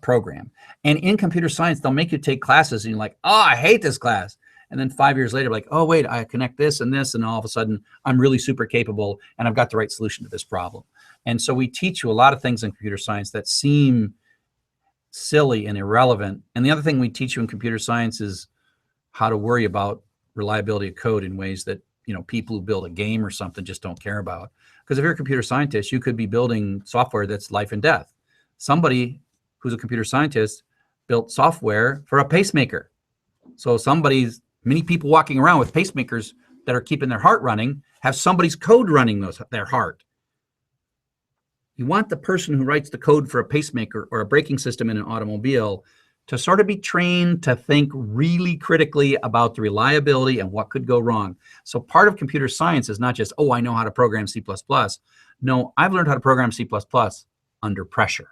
program. And in computer science, they'll make you take classes and you're like, oh, I hate this class. And then 5 years later, like, oh, wait, I connect this, and all of a sudden I'm really super capable and I've got the right solution to this problem. And so we teach you a lot of things in computer science that seem silly and irrelevant. And the other thing we teach you in computer science is how to worry about reliability of code in ways that, people who build a game or something just don't care about. Because if you're a computer scientist, you could be building software that's life and death. Somebody who's a computer scientist built software for a pacemaker. So many people walking around with pacemakers that are keeping their heart running have somebody's code running their heart. You want the person who writes the code for a pacemaker or a braking system in an automobile to sort of be trained to think really critically about the reliability and what could go wrong. So part of computer science is not just, oh, I know how to program C++. No, I've learned how to program C++ under pressure,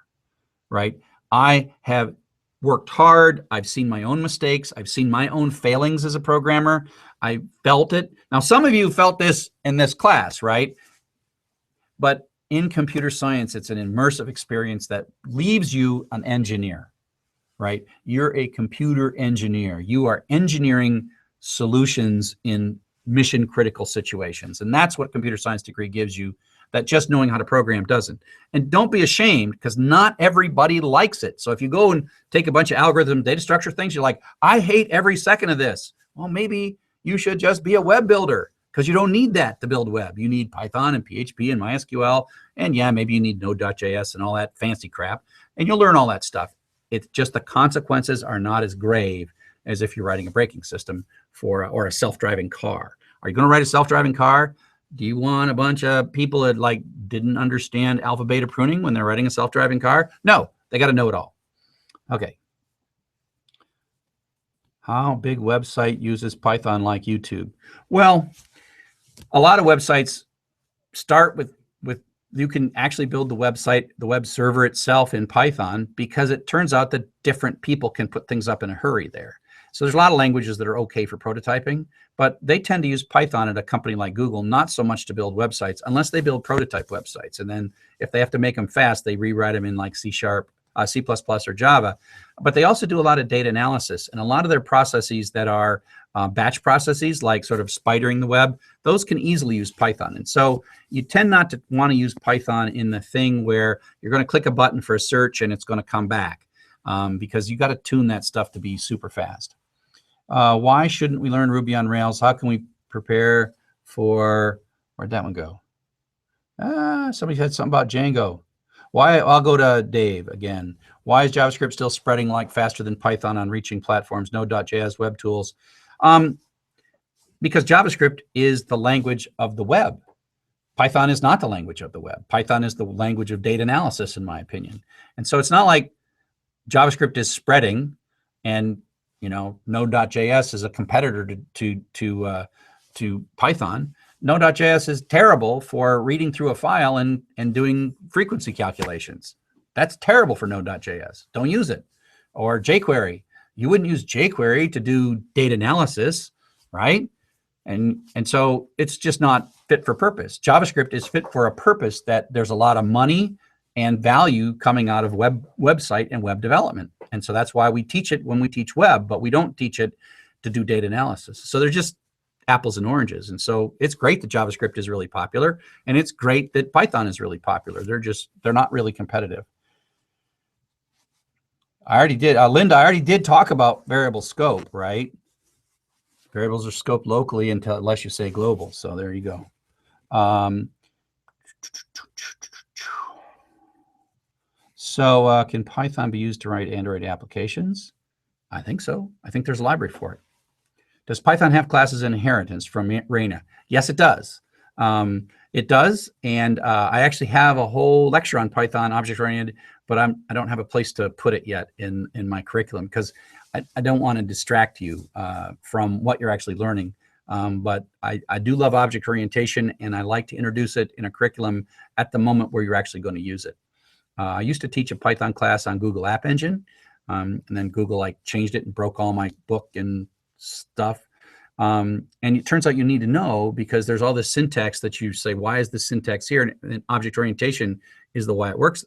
right? I have worked hard. I've seen my own mistakes. I've seen my own failings as a programmer. I felt it. Now, some of you felt this in this class, right? But in computer science, it's an immersive experience that leaves you an engineer, right? You're a computer engineer. You are engineering solutions in mission critical situations. And that's what a computer science degree gives you that just knowing how to program doesn't. And don't be ashamed, because not everybody likes it. So if you go and take a bunch of algorithm data structure things, you're like, I hate every second of this. Well, maybe you should just be a web builder, because you don't need that to build web. You need Python and PHP and MySQL. And yeah, maybe you need Node.js and all that fancy crap. And you'll learn all that stuff. It's just the consequences are not as grave as if you're writing a braking system or a self-driving car. Are you going to write a self-driving car? Do you want a bunch of people that like didn't understand alpha beta pruning when they're writing a self-driving car? No, they got to know it all. Okay. How big website uses Python like YouTube? Well, a lot of websites start with you can actually build the website, the web server itself in Python, because it turns out that different people can put things up in a hurry there. So there's a lot of languages that are okay for prototyping, but they tend to use Python at a company like Google, not so much to build websites, unless they build prototype websites. And then if they have to make them fast, they rewrite them in like C#, C++, or Java. But they also do a lot of data analysis, and a lot of their processes that are batch processes, like sort of spidering the web, those can easily use Python. And so you tend not to want to use Python in the thing where you're going to click a button for a search and it's going to come back, because you got to tune that stuff to be super fast. Why shouldn't we learn Ruby on Rails? How can we prepare for, where'd that one go? Somebody said something about Django. Why? I'll go to Dave again. Why is JavaScript still spreading like faster than Python on reaching platforms? Node.js, web tools. Because JavaScript is the language of the web. Python is not the language of the web. Python is the language of data analysis, in my opinion. And so it's not like JavaScript is spreading and Node.js is a competitor to Python. Node.js is terrible for reading through a file and doing frequency calculations. That's terrible for Node.js. Don't use it. Or jQuery. You wouldn't use jQuery to do data analysis, right? And so it's just not fit for purpose. JavaScript is fit for a purpose that there's a lot of money and value coming out of website and web development. And so that's why we teach it when we teach web, but we don't teach it to do data analysis. So they're just apples and oranges. And so it's great that JavaScript is really popular, and it's great that Python is really popular. They're not really competitive. I already did, Linda, I already did talk about variable scope, right? Variables are scoped locally unless you say global. So there you go. So can Python be used to write Android applications? I think so. I think there's a library for it. Does Python have classes in inheritance from Raina? Yes, it does. It does, and I actually have a whole lecture on Python object-oriented, but I don't have a place to put it yet in my curriculum because I don't want to distract you from what you're actually learning. But I do love object orientation, and I like to introduce it in a curriculum at the moment where you're actually going to use it. I used to teach a Python class on Google App Engine, and then Google like changed it and broke all my book and stuff. And it turns out you need to know because there's all this syntax that you say, why is this syntax here? And object orientation is the why it works,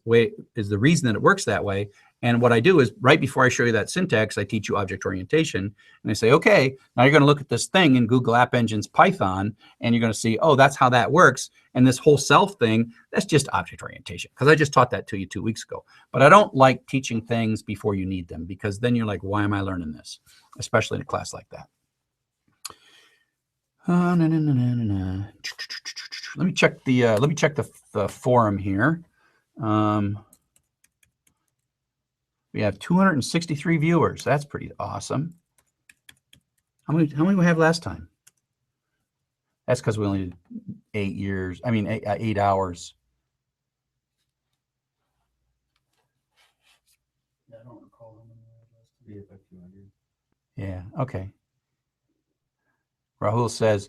is the reason that it works that way. And what I do is right before I show you that syntax, I teach you object orientation. And I say, okay, now you're going to look at this thing in Google App Engine's Python, and you're going to see, oh, that's how that works. And this whole self thing, that's just object orientation, because I just taught that to you 2 weeks ago. But I don't like teaching things before you need them, because then you're like, why am I learning this? Especially in a class like that. Let me check the forum here. We have 263 viewers. That's pretty awesome. How many we have last time? That's because we only did 8 hours. Yeah, I don't recall how many there was to be about 200. Yeah. Okay. Rahul says,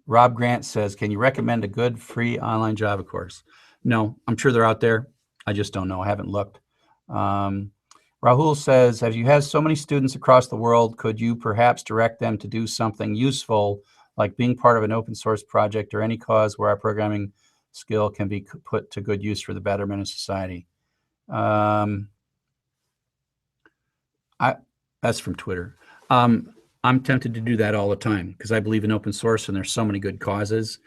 Rob Grant says, can you recommend a good free online Java course? No, I'm sure they're out there. I just don't know. I haven't looked. Rahul says, as you have so many students across the world, could you perhaps direct them to do something useful, like being part of an open source project or any cause where our programming skill can be put to good use for the betterment of society? That's from Twitter. I'm tempted to do that all the time because I believe in open source and there's so many good causes.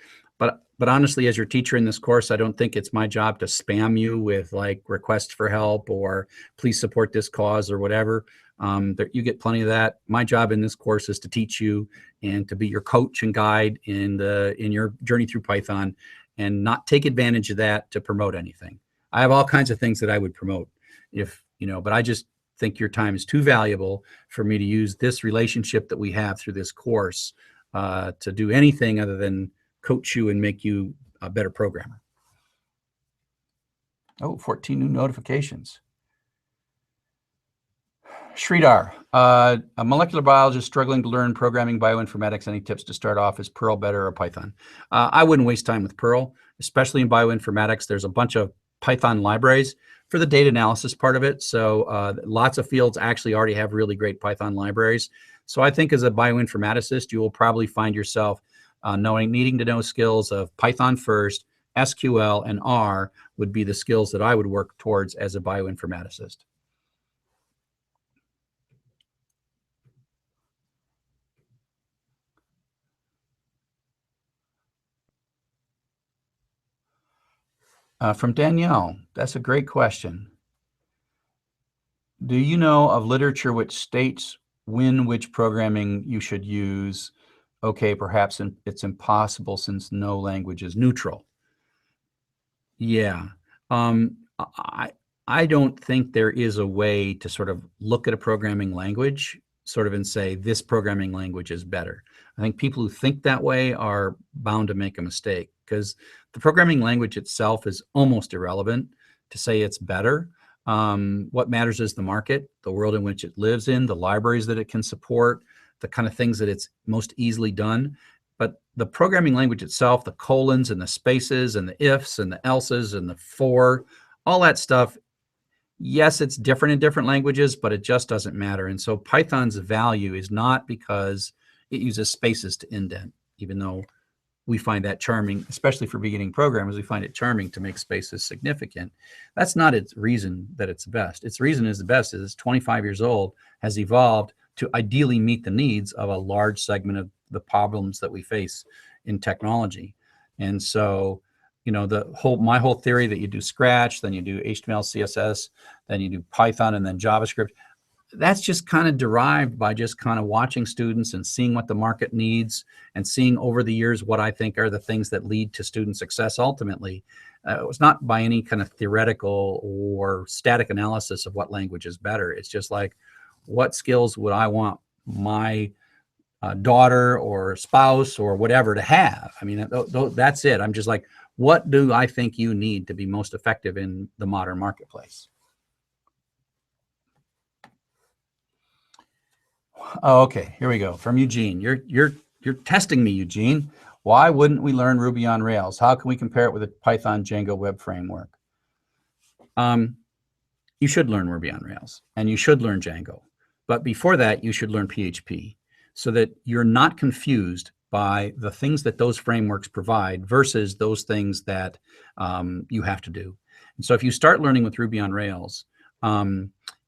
But honestly, as your teacher in this course, I don't think it's my job to spam you with like requests for help or please support this cause or whatever. You get plenty of that. My job in this course is to teach you and to be your coach and guide in your journey through Python, and not take advantage of that to promote anything. I have all kinds of things that I would promote but I just think your time is too valuable for me to use this relationship that we have through this course to do anything other than coach you and make you a better programmer. Oh, 14 new notifications. Sridhar, a molecular biologist struggling to learn programming bioinformatics. Any tips to start off? Is Perl better or Python? I wouldn't waste time with Perl, especially in bioinformatics. There's a bunch of Python libraries for the data analysis part of it. So lots of fields actually already have really great Python libraries. So I think as a bioinformaticist, you will probably find yourself needing to know skills of Python first, SQL, and R would be the skills that I would work towards as a bioinformaticist. From Danielle, that's a great question. Do you know of literature which states which programming you should use? Okay, perhaps it's impossible since no language is neutral. Yeah. I don't think there is a way to sort of look at a programming language sort of and say this programming language is better. I think people who think that way are bound to make a mistake, because the programming language itself is almost irrelevant to say it's better. What matters is the market, the world in which it lives in, the libraries that it can support, the kind of things that it's most easily done. But the programming language itself, the colons and the spaces and the ifs and the elses and the for, all that stuff, yes, it's different in different languages, but it just doesn't matter. And so Python's value is not because it uses spaces to indent, even though we find that charming, especially for beginning programmers. We find it charming to make spaces significant. That's not its reason that it's best. Its reason is the best is it's 25 years old, has evolved to ideally meet the needs of a large segment of the problems that we face in technology. And so, my whole theory that you do Scratch, then you do HTML, CSS, then you do Python, and then JavaScript, that's just kind of derived by just kind of watching students and seeing what the market needs and seeing over the years what I think are the things that lead to student success ultimately. It's not by any kind of theoretical or static analysis of what language is better. It's just like, what skills would I want my daughter or spouse or whatever to have? I mean, that's it. I'm just like, what do I think you need to be most effective in the modern marketplace? Oh, okay, here we go. From Eugene. You're testing me, Eugene. Why wouldn't we learn Ruby on Rails? How can we compare it with a Python Django web framework? You should learn Ruby on Rails, and you should learn Django. But before that, you should learn PHP, so that you're not confused by the things that those frameworks provide versus those things that you have to do. And so if you start learning with Ruby on Rails,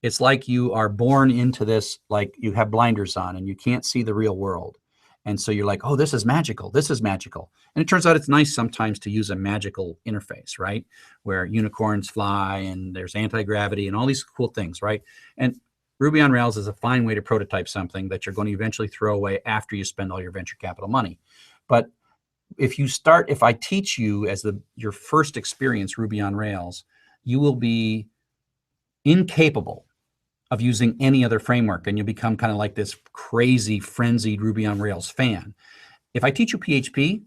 it's like you are born into this, like you have blinders on and you can't see the real world. And so you're like, oh, this is magical. This is magical. And it turns out it's nice sometimes to use a magical interface, right? Where unicorns fly and there's anti-gravity and all these cool things, right? And Ruby on Rails is a fine way to prototype something that you're going to eventually throw away after you spend all your venture capital money. But if I teach you as your first experience Ruby on Rails, you will be incapable of using any other framework, and you'll become kind of like this crazy, frenzied Ruby on Rails fan. If I teach you PHP,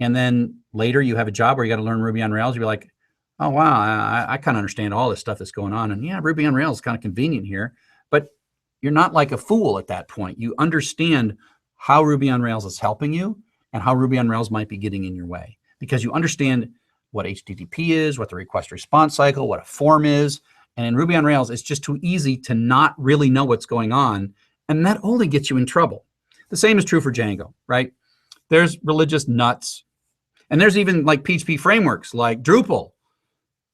and then later you have a job where you got to learn Ruby on Rails, you'll be like, oh, wow, I kind of understand all this stuff that's going on. And yeah, Ruby on Rails is kind of convenient here. But you're not like a fool at that point. You understand how Ruby on Rails is helping you and how Ruby on Rails might be getting in your way, because you understand what HTTP is, what the request response cycle, what a form is. And in Ruby on Rails, it's just too easy to not really know what's going on. And that only gets you in trouble. The same is true for Django, right? There's religious nuts. And there's even like PHP frameworks like Drupal.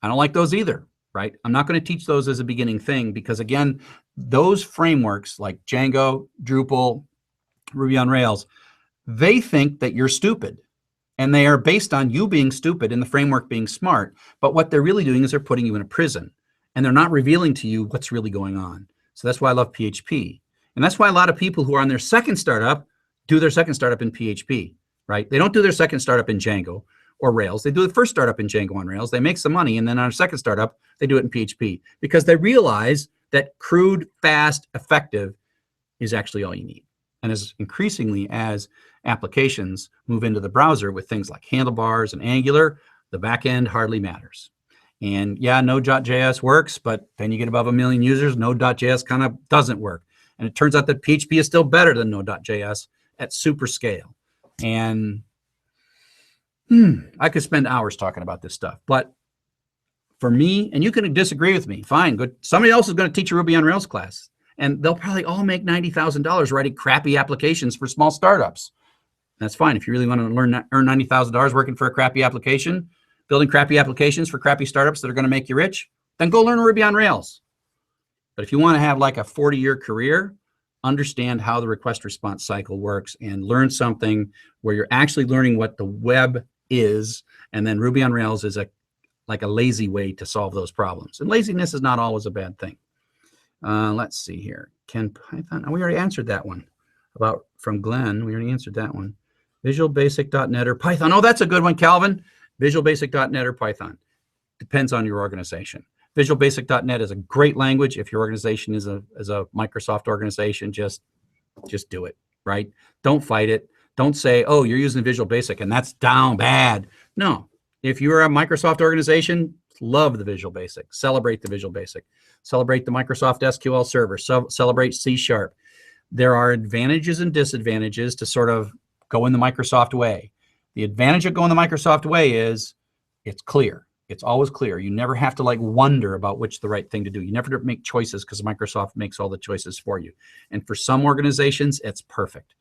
I don't like those either, right? I'm not going to teach those as a beginning thing because, again, those frameworks like Django, Drupal, Ruby on Rails, they think that you're stupid. And they are based on you being stupid and the framework being smart. But what they're really doing is they're putting you in a prison. And they're not revealing to you what's really going on. So that's why I love PHP. And that's why a lot of people who are on their second startup do their second startup in PHP, right? They don't do their second startup in Django or Rails. They do the first startup in Django on Rails. They make some money, and then on a second startup, they do it in PHP because they realize that crude, fast, effective is actually all you need. And as increasingly as applications move into the browser with things like handlebars and Angular, the back end hardly matters. And yeah, Node.js works, but then you get above 1 million users, Node.js kind of doesn't work. And it turns out that PHP is still better than Node.js at super scale. And I could spend hours talking about this stuff. But for me, and you can disagree with me, fine, good. Somebody else is going to teach a Ruby on Rails class. And they'll probably all make $90,000 writing crappy applications for small startups. That's fine. If you really want to earn $90,000 working for a crappy application, building crappy applications for crappy startups that are going to make you rich, then go learn Ruby on Rails. But if you want to have like a 40-year career, understand how the request response cycle works and learn something where you're actually learning what the web is. And then Ruby on Rails is like a lazy way to solve those problems. And laziness is not always a bad thing. Let's see here. Can Python? Oh, we already answered that one from Glenn. We already answered that one. VisualBasic.net or Python. Oh, that's a good one, Calvin. VisualBasic.net or Python. Depends on your organization. VisualBasic.net is a great language. If your organization is a Microsoft organization, just do it, right? Don't fight it. Don't say, oh, you're using Visual Basic and that's down bad. No. If you're a Microsoft organization, love the Visual Basic. Celebrate the Visual Basic. Celebrate the Microsoft SQL Server. Celebrate C#. There are advantages and disadvantages to sort of go in the Microsoft way. The advantage of going the Microsoft way is it's clear. It's always clear. You never have to like wonder about which the right thing to do. You never have to make choices because Microsoft makes all the choices for you. And for some organizations, it's perfect.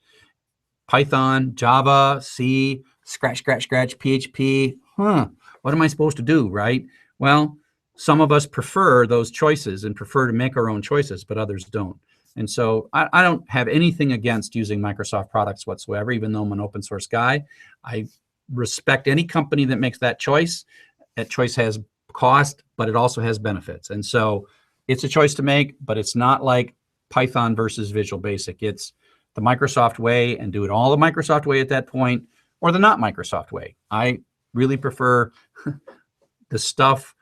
Python, Java, C, scratch, PHP. What am I supposed to do, right? Well, some of us prefer those choices and prefer to make our own choices, but others don't. And so I don't have anything against using Microsoft products whatsoever, even though I'm an open source guy. I respect any company that makes that choice. That choice has cost, but it also has benefits. And so it's a choice to make, but it's not like Python versus Visual Basic. It's the Microsoft way and do it all the Microsoft way at that point, or the not Microsoft way. I really prefer the stuff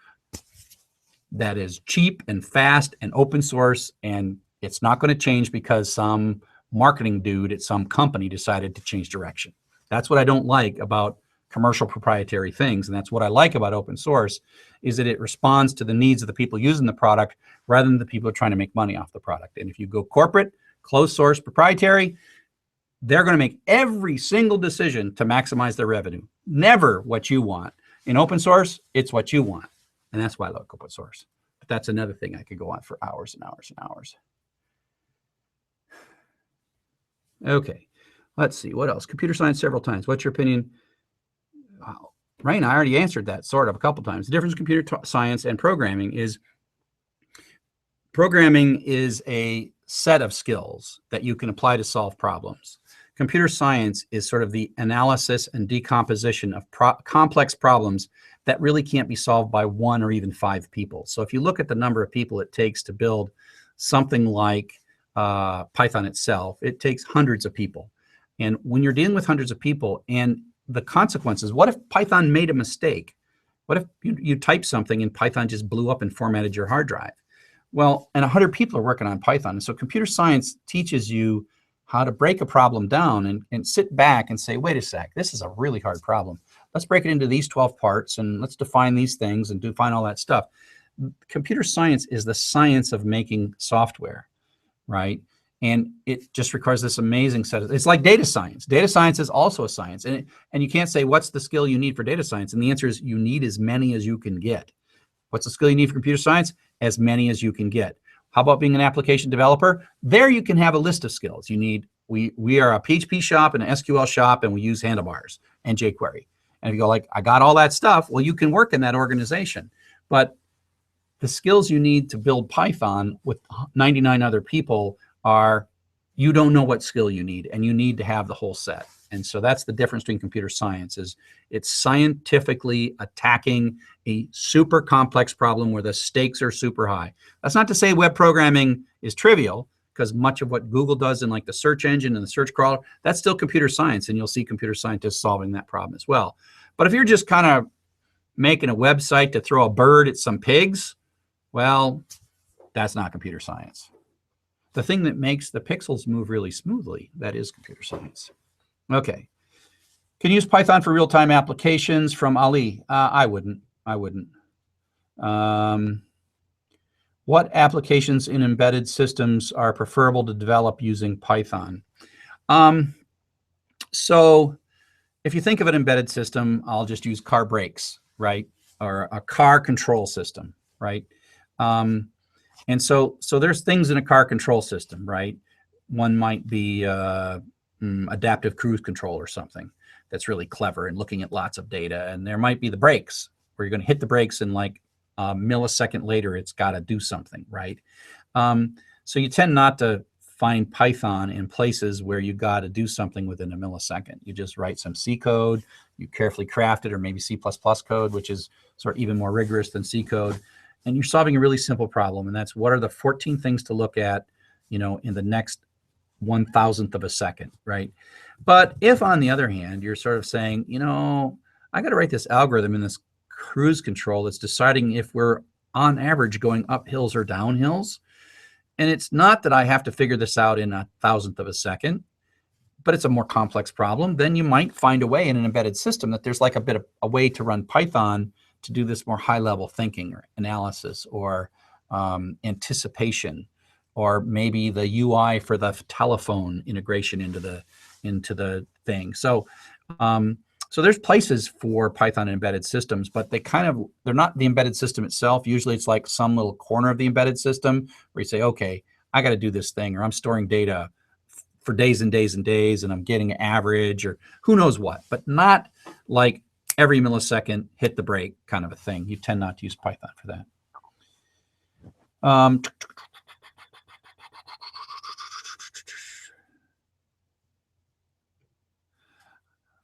that is cheap and fast and open source, and it's not going to change because some marketing dude at some company decided to change direction. That's what I don't like about commercial proprietary things, and that's what I like about open source, is that it responds to the needs of the people using the product rather than the people who are trying to make money off the product. And if you go corporate, closed source, proprietary, they're going to make every single decision to maximize their revenue. Never what you want. In open source, it's what you want. And that's why I like open source. But that's another thing I could go on for hours and hours and hours. Okay, let's see. What else? Computer science several times. What's your opinion? Wow. Right, I already answered that sort of a couple times. The difference in computer science and programming is a set of skills that you can apply to solve problems. Computer science is sort of the analysis and decomposition of complex problems that really can't be solved by 1 or even 5 people. So if you look at the number of people it takes to build something like Python itself, it takes hundreds of people. And when you're dealing with hundreds of people and the consequences, what if Python made a mistake? What if you type something and Python just blew up and formatted your hard drive? Well, and 100 people are working on Python. And so computer science teaches you how to break a problem down and sit back and say, wait a sec, this is a really hard problem. Let's break it into these 12 parts and let's define these things and define all that stuff. Computer science is the science of making software, right? And it just requires this amazing set of, it's like data science. Data science is also a science. And you can't say, what's the skill you need for data science? And the answer is you need as many as you can get. What's the skill you need for computer science? As many as you can get. How about being an application developer? There you can have a list of skills. You need, we are a PHP shop and an SQL shop, and we use handlebars and jQuery. And if you go like, I got all that stuff, well, you can work in that organization. But the skills you need to build Python with 99 other people are, you don't know what skill you need, and you need to have the whole set. And so that's the difference between computer science, is it's scientifically attacking a super complex problem where the stakes are super high. That's not to say web programming is trivial, because much of what Google does in like the search engine and the search crawler, that's still computer science, and you'll see computer scientists solving that problem as well. But if you're just kind of making a website to throw a bird at some pigs, well, that's not computer science. The thing that makes the pixels move really smoothly, that is computer science. Okay. Can you use Python for real-time applications from Ali? I wouldn't. What applications in embedded systems are preferable to develop using Python? So if you think of an embedded system, I'll just use car brakes, right? Or a car control system, right? And so there's things in a car control system, right? One might be adaptive cruise control or something that's really clever and looking at lots of data. And there might be the brakes, where you're going to hit the brakes and like a millisecond later, it's got to do something, right? So you tend not to find Python in places where you got to do something within a millisecond. You just write some C code, you carefully craft it, or maybe C++ code, which is sort of even more rigorous than C code. And you're solving a really simple problem. And that's, what are the 14 things to look at, you know, in the next 1,000th of a second, right? But if, on the other hand, you're sort of saying, you know, I got to write this algorithm in this cruise control that's deciding if we're on average going up hills or down hills. And it's not that I have to figure this out in 1,000th of a second, but it's a more complex problem. Then you might find a way in an embedded system that there's like a bit of a way to run Python to do this more high level thinking or analysis or anticipation, or maybe the UI for the telephone integration into the thing. So so there's places for Python embedded systems, but they're not the embedded system itself. Usually it's like some little corner of the embedded system where you say, okay, I got to do this thing, or I'm storing data for days and days and days, and I'm getting an average, or who knows what, but not like every millisecond hit the brake kind of a thing. You tend not to use Python for that.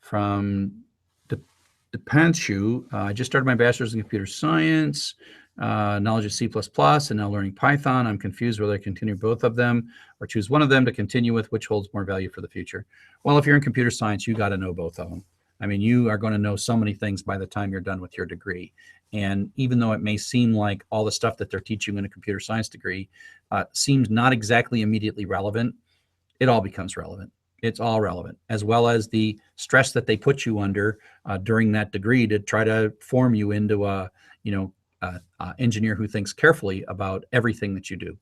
From Depanshu, I just started my bachelor's in computer science, knowledge of C++, and now learning Python. I'm confused whether I continue both of them or choose one of them to continue with, which holds more value for the future. Well, if you're in computer science, you got to know both of them. I mean, you are going to know so many things by the time you're done with your degree. And even though it may seem like all the stuff that they're teaching in a computer science degree seems not exactly immediately relevant, it all becomes relevant. It's all relevant, as well as the stress that they put you under during that degree to try to form you into a, engineer who thinks carefully about everything that you do.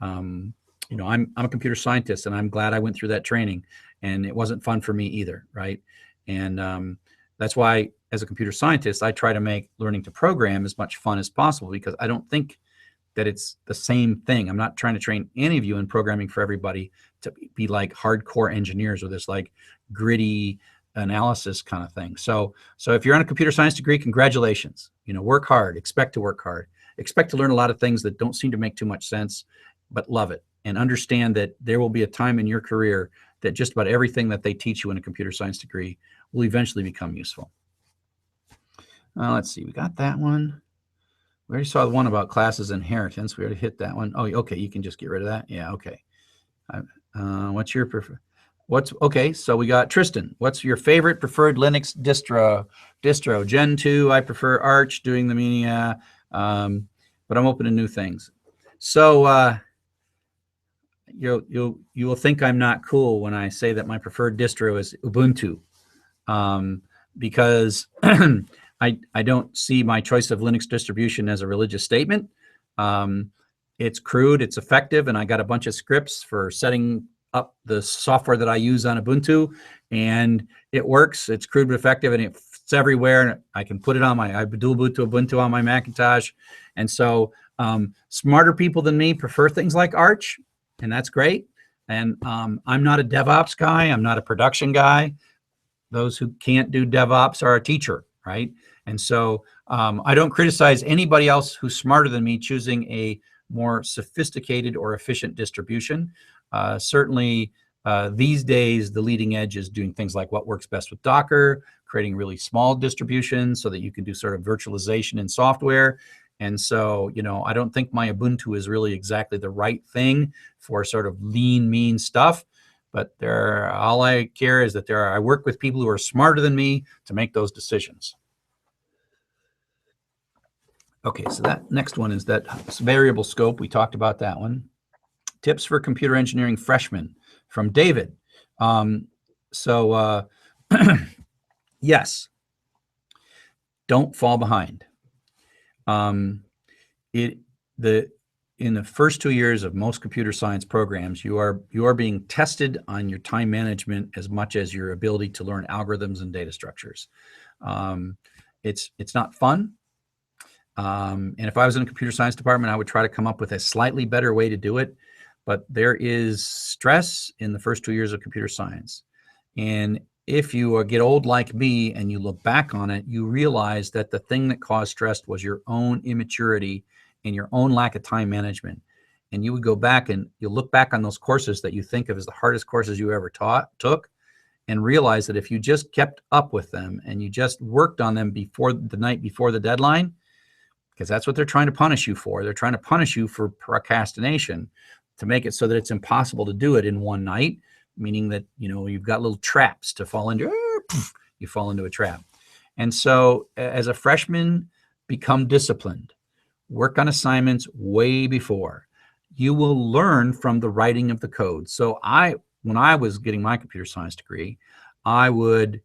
I'm a computer scientist, and I'm glad I went through that training, and it wasn't fun for me either, right? And that's why, as a computer scientist, I try to make learning to program as much fun as possible, because I don't think that it's the same thing. I'm not trying to train any of you in programming for everybody to be like hardcore engineers or this like gritty analysis kind of thing. So if you're on a computer science degree, congratulations. Work hard, expect to work hard, expect to learn a lot of things that don't seem to make too much sense, but love it. And understand that there will be a time in your career that just about everything that they teach you in a computer science degree will eventually become useful. Let's see, we got that one. We already saw the one about classes inheritance. We already hit that one. Oh, okay, you can just get rid of that. Yeah, okay. What's your preferred? Okay, so we got Tristan. What's your favorite preferred Linux distro? Gen 2, I prefer Arch, doing the media, but I'm open to new things. So you will think I'm not cool when I say that my preferred distro is Ubuntu, because I don't see my choice of Linux distribution as a religious statement. It's crude, it's effective, and I got a bunch of scripts for setting up the software that I use on Ubuntu, and it works. It's crude but effective, and it's everywhere. And I can put it on I dual boot to Ubuntu on my Macintosh. And so smarter people than me prefer things like Arch, and that's great. And I'm not a DevOps guy. I'm not a production guy. Those who can't do DevOps are a teacher, right? And so I don't criticize anybody else who's smarter than me choosing a more sophisticated or efficient distribution. Certainly these days, the leading edge is doing things like what works best with Docker, creating really small distributions so that you can do sort of virtualization in software. And so, I don't think my Ubuntu is really exactly the right thing for sort of lean, mean stuff. But all I care is that I work with people who are smarter than me to make those decisions. Okay, so that next one is that variable scope. We talked about that one. Tips for computer engineering freshmen from David. Yes, don't fall behind. In the first 2 years of most computer science programs, you are being tested on your time management as much as your ability to learn algorithms and data structures. It's not fun. And if I was in a computer science department, I would try to come up with a slightly better way to do it. But there is stress in the first 2 years of computer science. And if you get old like me and you look back on it, you realize that the thing that caused stress was your own immaturity and your own lack of time management. And you would go back and you'll look back on those courses that you think of as the hardest courses you ever took, and realize that if you just kept up with them and you just worked on them before the night before the deadline, because that's what they're trying to punish you for. They're trying to punish you for procrastination, to make it so that it's impossible to do it in one night, meaning that, you've got little traps to fall into. You fall into a trap. And so as a freshman, become disciplined. Work on assignments way before. You will learn from the writing of the code. So when I was getting my computer science degree, I would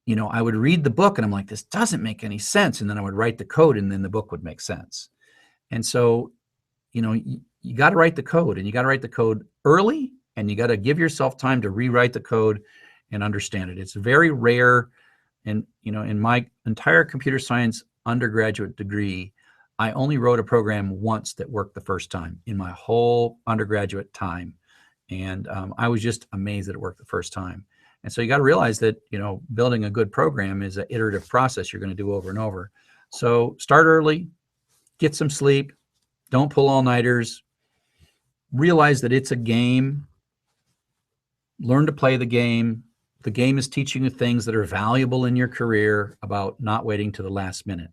read the book and I'm like, this doesn't make any sense. And then I would write the code and then the book would make sense. And so, you got to write the code, and you got to write the code early, and you got to give yourself time to rewrite the code and understand it. It's very rare. And, in my entire computer science undergraduate degree, I only wrote a program once that worked the first time in my whole undergraduate time. And I was just amazed that it worked the first time. And so you got to realize that, building a good program is an iterative process you're going to do over and over. So start early, get some sleep, don't pull all-nighters, realize that it's a game, learn to play the game. The game is teaching you things that are valuable in your career about not waiting to the last minute,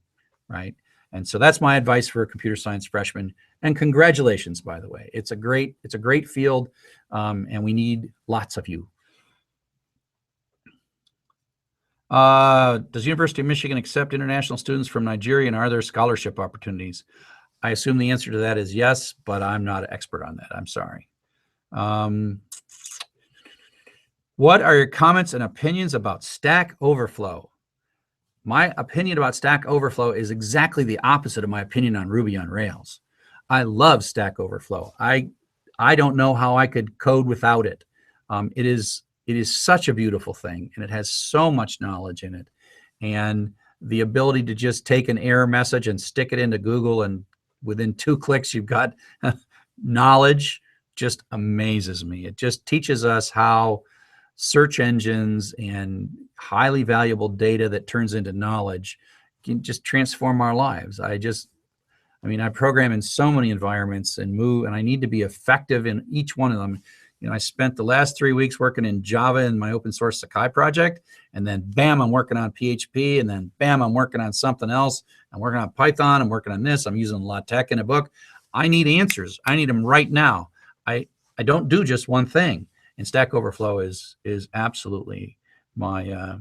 right? And so that's my advice for a computer science freshman. And congratulations, by the way. It's a great field, and we need lots of you. Does University of Michigan accept international students from Nigeria, and are there scholarship opportunities? I assume the answer to that is yes, but I'm not an expert on that. I'm sorry. What are your comments and opinions about Stack Overflow? My opinion about Stack Overflow is exactly the opposite of my opinion on Ruby on Rails. I love Stack Overflow. I don't know how I could code without it. It is such a beautiful thing, and it has so much knowledge in it. And the ability to just take an error message and stick it into Google, and within 2 clicks, you've got knowledge, just amazes me. It just teaches us how search engines and highly valuable data that turns into knowledge can just transform our lives. I mean, I program in so many environments and move, and I need to be effective in each one of them. You know, I spent the last 3 weeks working in Java in my open source Sakai project, and then bam, I'm working on PHP, and then bam, I'm working on something else. I'm working on Python, I'm working on this, I'm using LaTeX in a book. I need answers. I need them right now. I don't do just one thing. And Stack Overflow is absolutely my,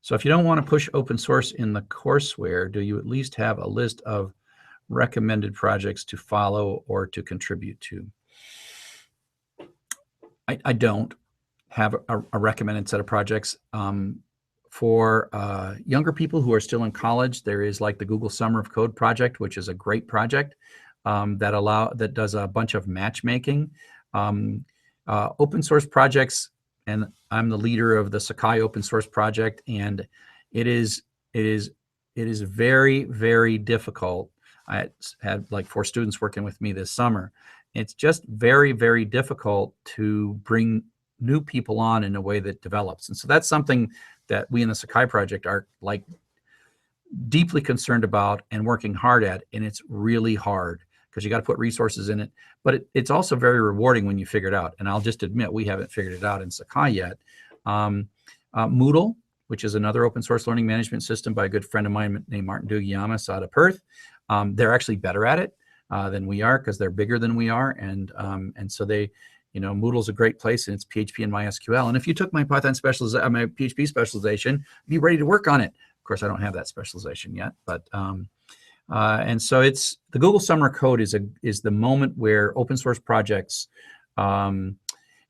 so if you don't want to push open source in the courseware, do you at least have a list of recommended projects to follow or to contribute to? I don't have a recommended set of projects. For younger people who are still in college, there is like the Google Summer of Code project, which is a great project. That does a bunch of matchmaking. Open source projects, and I'm the leader of the Sakai open source project, and it is very, very difficult. I had like 4 students working with me this summer. It's just very, very difficult to bring new people on in a way that develops. And so that's something that we in the Sakai project are like deeply concerned about and working hard at, and it's really hard because you got to put resources in it, but it's also very rewarding when you figure it out. And I'll just admit, we haven't figured it out in Sakai yet. Moodle, which is another open source learning management system by a good friend of mine named Martin Dugiamas out of Perth. They're actually better at it than we are because they're bigger than we are. And so they, you know, Moodle's a great place, and it's PHP and MySQL. And if you took my Python specialization, my PHP specialization, be ready to work on it. Of course, I don't have that specialization yet, but and so it's the Google Summer Code is the moment where open source projects, and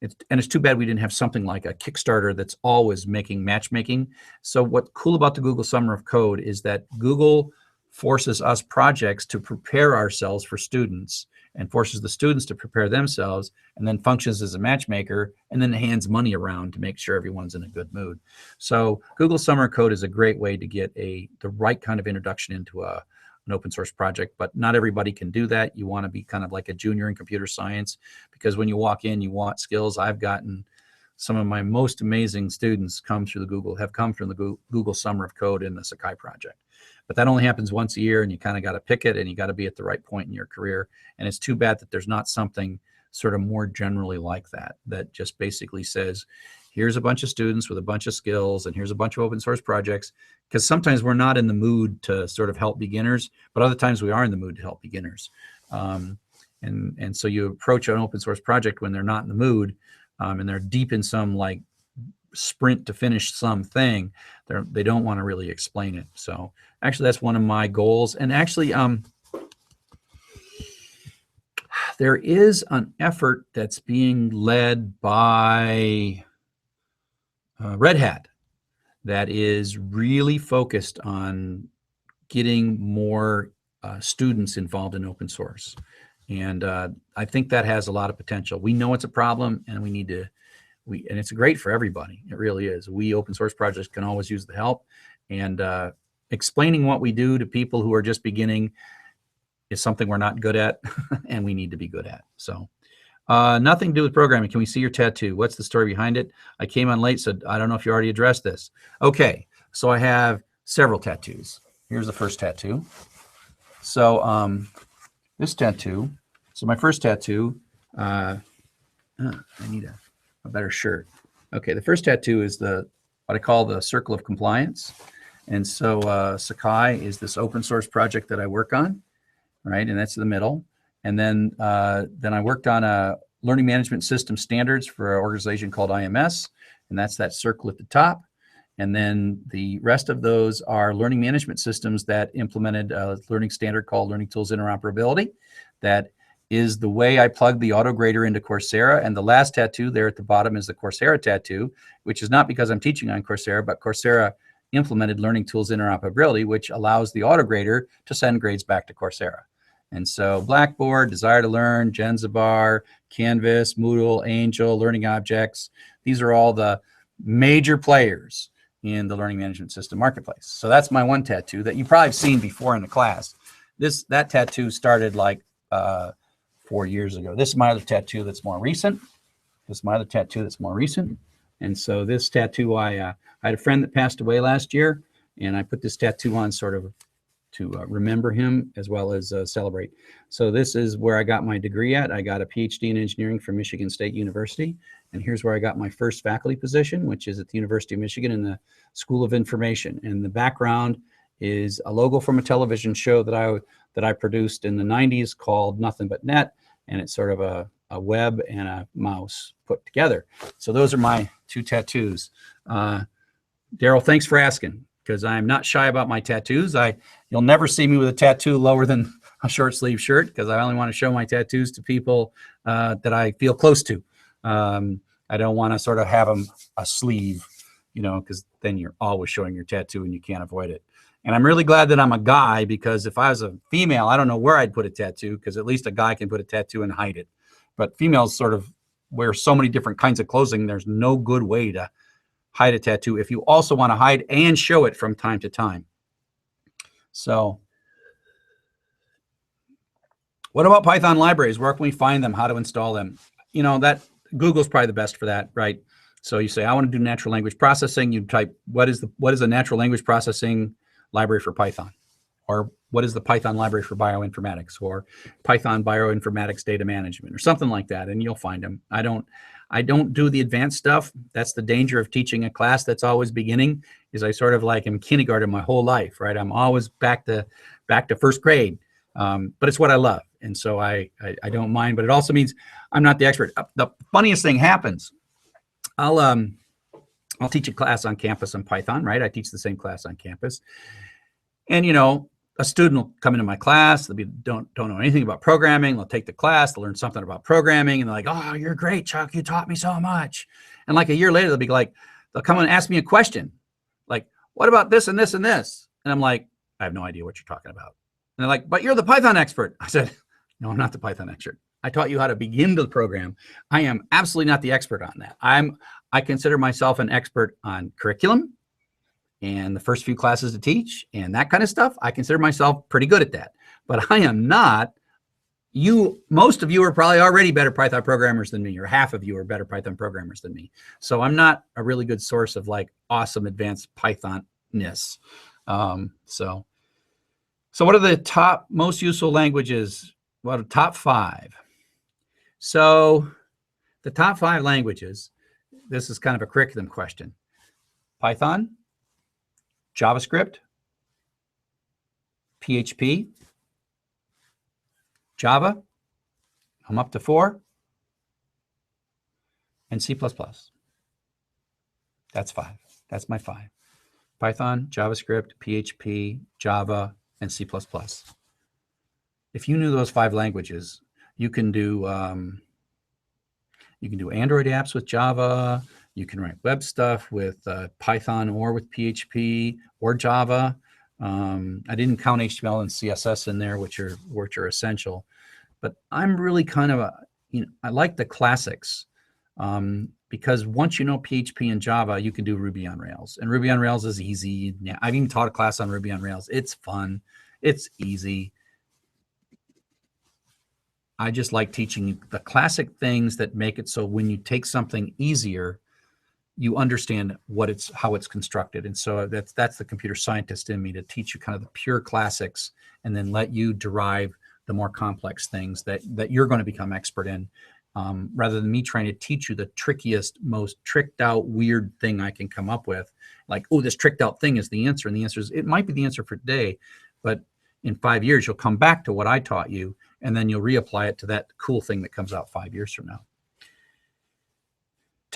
it's too bad we didn't have something like a Kickstarter that's always making matchmaking. So what's cool about the Google Summer of Code is that Google forces us projects to prepare ourselves for students, and forces the students to prepare themselves, and then functions as a matchmaker, and then hands money around to make sure everyone's in a good mood. So Google Summer Code is a great way to get the right kind of introduction into an open source project, but not everybody can do that. You want to be kind of like a junior in computer science, because when you walk in, you want skills. I've gotten some of my most amazing students have come from the Google Summer of Code in the Sakai project. But that only happens once a year, and you kind of got to pick it, and you got to be at the right point in your career. And it's too bad that there's not something sort of more generally like that just basically says, here's a bunch of students with a bunch of skills, and here's a bunch of open source projects. Because sometimes we're not in the mood to sort of help beginners, but other times we are in the mood to help beginners. And so you approach an open source project when they're not in the mood, and they're deep in some like sprint to finish something. They don't want to really explain it. So actually, that's one of my goals. And actually, there is an effort that's being led by Red Hat that is really focused on getting more students involved in open source. And I think that has a lot of potential. We know it's a problem, and we need to, and it's great for everybody. It really is. We open source projects can always use the help, and explaining what we do to people who are just beginning is something we're not good at and we need to be good at. So nothing to do with programming. Can we see your tattoo? What's the story behind it? I came on late, so I don't know if you already addressed this. Okay, so I have several tattoos. Here's the first tattoo. So this tattoo, so my first tattoo, I need a better shirt. Okay, the first tattoo is what I call the circle of compliance. And so Sakai is this open source project that I work on, right? And that's in the middle. And then I worked on a learning management system standards for an organization called IMS, and that's that circle at the top. And then the rest of those are learning management systems that implemented a learning standard called Learning Tools Interoperability. That is the way I plug the auto grader into Coursera. And the last tattoo there at the bottom is the Coursera tattoo, which is not because I'm teaching on Coursera, but Coursera implemented Learning Tools Interoperability, which allows the auto grader to send grades back to Coursera. And so Blackboard, Desire to Learn, Genzabar, Canvas, Moodle, Angel, Learning Objects, these are all the major players in the learning management system marketplace. So that's my one tattoo that you probably have seen before in the class. That tattoo started like 4 years ago. This is my other tattoo that's more recent. This is my other tattoo that's more recent. And so this tattoo, I had a friend that passed away last year, and I put this tattoo on sort of to remember him as well as celebrate. So this is where I got my degree at. I got a PhD in engineering from Michigan State University. And here's where I got my first faculty position, which is at the University of Michigan in the School of Information. And the background is a logo from a television show that I produced in the 90s called Nothing But Net. And it's sort of a web and a mouse put together. So those are my two tattoos. Daryl, thanks for asking, because I'm not shy about my tattoos. You'll never see me with a tattoo lower than a short sleeve shirt, because I only want to show my tattoos to people that I feel close to. I don't want to sort of have them a sleeve, because then you're always showing your tattoo and you can't avoid it. And I'm really glad that I'm a guy, because if I was a female, I don't know where I'd put a tattoo, because at least a guy can put a tattoo and hide it. But females sort of wear so many different kinds of clothing, there's no good way to hide a tattoo if you also want to hide and show it from time to time. So what about Python libraries? Where can we find them? How to install them? That Google's probably the best for that, right? So you say, I want to do natural language processing. You type, what is a natural language processing library for Python? Or what is the Python library for bioinformatics, or Python bioinformatics data management, or something like that, and you'll find them. I don't do the advanced stuff. That's the danger of teaching a class that's always beginning, is I sort of like am kindergarten my whole life, right? I'm always back to first grade, but it's what I love, and so I don't mind. But it also means I'm not the expert. The funniest thing happens. I'll teach a class on campus on Python, right? I teach the same class on campus, and a student will come into my class. They don't know anything about programming. They'll take the class. They'll learn something about programming, and they're like, "Oh, you're great, Chuck. You taught me so much." And like a year later, they'll come and ask me a question, like, "What about this and this and this?" And I'm like, "I have no idea what you're talking about." And they're like, "But you're the Python expert." I said, "No, I'm not the Python expert. I taught you how to begin to program. I am absolutely not the expert on that. I consider myself an expert on curriculum and the first few classes to teach and that kind of stuff. I consider myself pretty good at that, but I am not. Most of you are probably already better Python programmers than me, or half of you are better Python programmers than me. So I'm not a really good source of like awesome advanced Python-ness. So what are the top most useful languages? Well, the top 5. So the top 5 languages, this is kind of a curriculum question. Python, JavaScript, PHP, Java, I'm up to 4, and C++. That's 5. That's my 5. Python, JavaScript, PHP, Java, and C++. If you knew those 5 languages, you can do Android apps with Java. You can write web stuff with Python or with PHP or Java. I didn't count HTML and CSS in there, which are essential. But I'm really kind of I like the classics because once you know PHP and Java, you can do Ruby on Rails, and Ruby on Rails is easy. Yeah, I've even taught a class on Ruby on Rails. It's fun. It's easy. I just like teaching the classic things that make it so when you take something easier, you understand how it's constructed. And so that's the computer scientist in me, to teach you kind of the pure classics and then let you derive the more complex things that you're going to become expert in, rather than me trying to teach you the trickiest, most tricked out, weird thing I can come up with. Like, oh, this tricked out thing is the answer. And the answer is, it might be the answer for today, but in 5 years, you'll come back to what I taught you, and then you'll reapply it to that cool thing that comes out 5 years from now.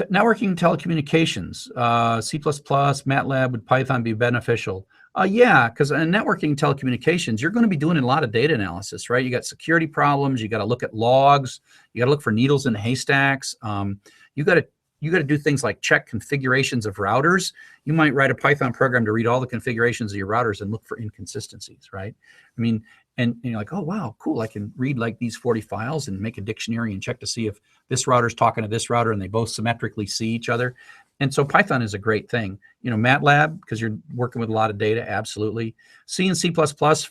Networking and telecommunications, C++, MATLAB, would Python be beneficial? Yeah, because in networking and telecommunications, you're going to be doing a lot of data analysis, right? You got security problems. You got to look at logs. You got to look for needles in haystacks. You got to do things like check configurations of routers. You might write a Python program to read all the configurations of your routers and look for inconsistencies, right? I mean, and you're like, oh, wow, cool. I can read like these 40 files and make a dictionary and check to see if this router is talking to this router and they both symmetrically see each other. And so Python is a great thing. You know, MATLAB, because you're working with a lot of data, absolutely. C and C++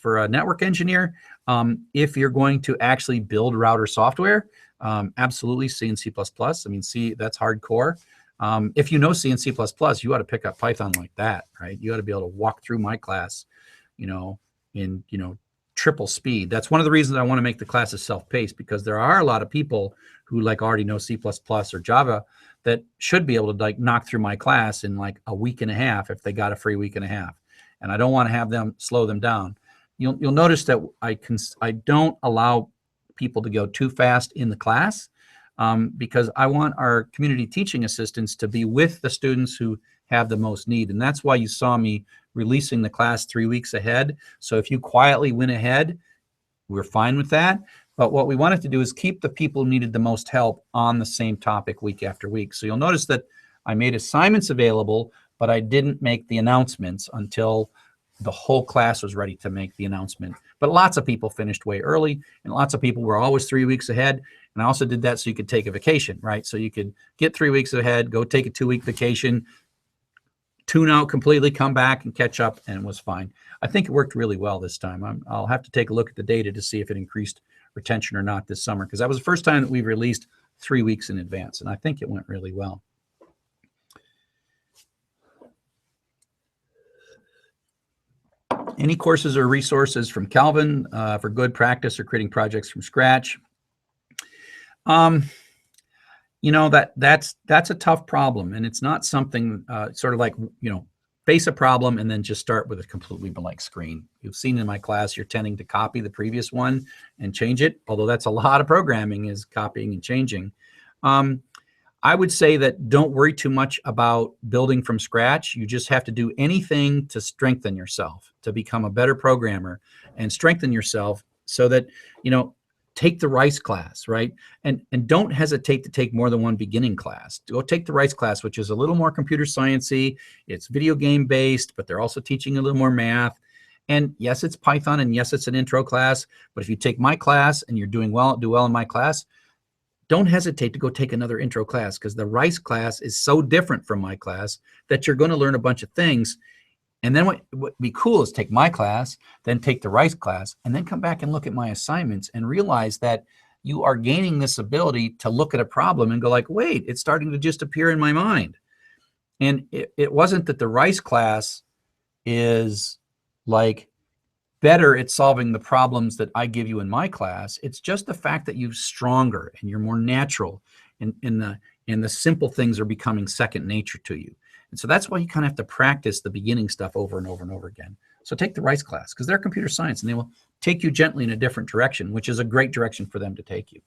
for a network engineer. If you're going to actually build router software, absolutely C and C++. I mean, C, that's hardcore. If you know C and C++, you ought to pick up Python like that, right? You ought to be able to walk through my class, you know, in, you know, triple speed. That's one of the reasons I want to make the classes self-paced, because there are a lot of people who like already know C++ or Java that should be able to like knock through my class in like a week and a half if they got a free week and a half. And I don't want to have them slow them down. You'll notice that I don't allow people to go too fast in the class because I want our community teaching assistants to be with the students who have the most need. And that's why you saw me releasing the class 3 weeks ahead. So if you quietly went ahead, we're fine with that. But what we wanted to do is keep the people who needed the most help on the same topic week after week. So you'll notice that I made assignments available, but I didn't make the announcements until the whole class was ready to make the announcement. But lots of people finished way early, and lots of people were always 3 weeks ahead. And I also did that so you could take a vacation, right? So you could get 3 weeks ahead, go take a 2-week vacation, tune out completely, come back and catch up, and it was fine. I think it worked really well this time. I'll have to take a look at the data to see if it increased retention or not this summer, because that was the first time that we've released 3 weeks in advance, and I think it went really well. Any courses or resources from Calvin for good practice or creating projects from scratch? You know, that's a tough problem, and it's not something sort of like, you know, face a problem and then just start with a completely blank screen. You've seen in my class, you're tending to copy the previous one and change it, although that's a lot of programming, is copying and changing. I would say that don't worry too much about building from scratch. You just have to do anything to strengthen yourself, to become a better programmer and strengthen yourself so that, you know, take the RICE class, right? And don't hesitate to take more than one beginning class. Go take the RICE class, which is a little more computer science-y. It's video game based, but they're also teaching a little more math. And yes, it's Python, and yes, it's an intro class. But if you take my class and you're doing well, do well in my class, don't hesitate to go take another intro class, because the RICE class is so different from my class that you're going to learn a bunch of things. And then what would be cool is take my class, then take the RICE class, and then come back and look at my assignments and realize that you are gaining this ability to look at a problem and go like, wait, it's starting to just appear in my mind. And it wasn't that the RICE class is like better at solving the problems that I give you in my class. It's just the fact that you're stronger and you're more natural, and the simple things are becoming second nature to you. And so that's why you kind of have to practice the beginning stuff over and over and over again. So take the RICE class, because they're computer science and they will take you gently in a different direction, which is a great direction for them to take you.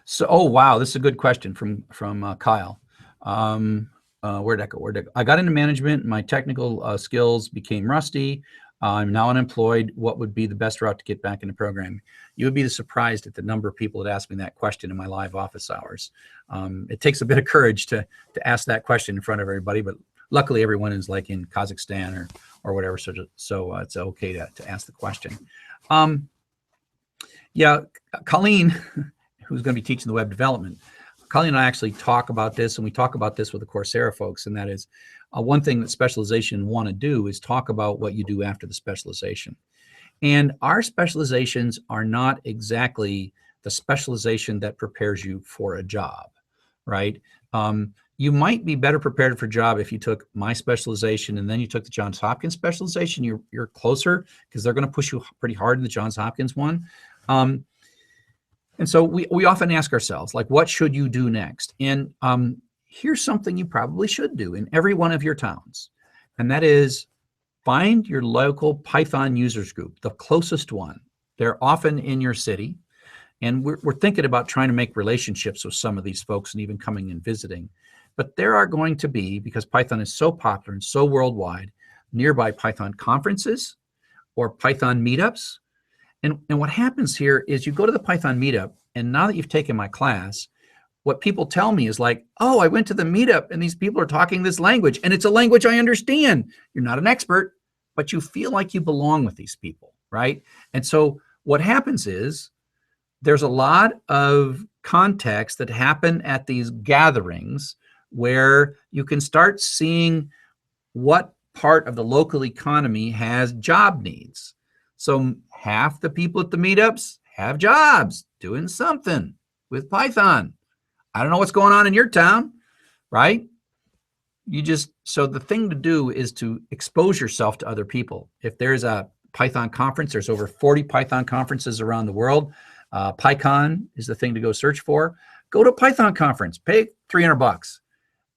So, oh, wow, this is a good question from Kyle. Where'd that go? I got into management. My technical skills became rusty. I'm now unemployed. What would be the best route to get back into programming? You would be surprised at the number of people that ask me that question in my live office hours. It takes a bit of courage to ask that question in front of everybody, but luckily everyone is like in Kazakhstan or whatever, so it's okay to ask the question. Yeah, Colleen, who's going to be teaching the web development, Colleen and I actually talk about this, and we talk about this with the Coursera folks, and that is one thing that specialization want to do is talk about what you do after the specialization. And our specializations are not exactly the specialization that prepares you for a job, right? You might be better prepared for a job if you took my specialization and then you took the Johns Hopkins specialization. You're closer, because they're going to push you pretty hard in the Johns Hopkins one. And so we often ask ourselves, like, what should you do next? And here's something you probably should do in every one of your towns, and that is find your local Python users group, the closest one. They're often in your city, And we're thinking about trying to make relationships with some of these folks and even coming and visiting. But there are going to be, because Python is so popular and so worldwide, nearby Python conferences or Python meetups. And what happens here is you go to the Python meetup, and now that you've taken my class, what people tell me is like, oh, I went to the meetup and these people are talking this language and it's a language I understand. You're not an expert, but you feel like you belong with these people, right? And so what happens is there's a lot of context that happen at these gatherings where you can start seeing what part of the local economy has job needs. So half the people at the meetups have jobs doing something with Python. I don't know what's going on in your town, right? So the thing to do is to expose yourself to other people. If there's a Python conference, there's over 40 Python conferences around the world. PyCon is the thing to go search for. Go to a Python conference, pay $300.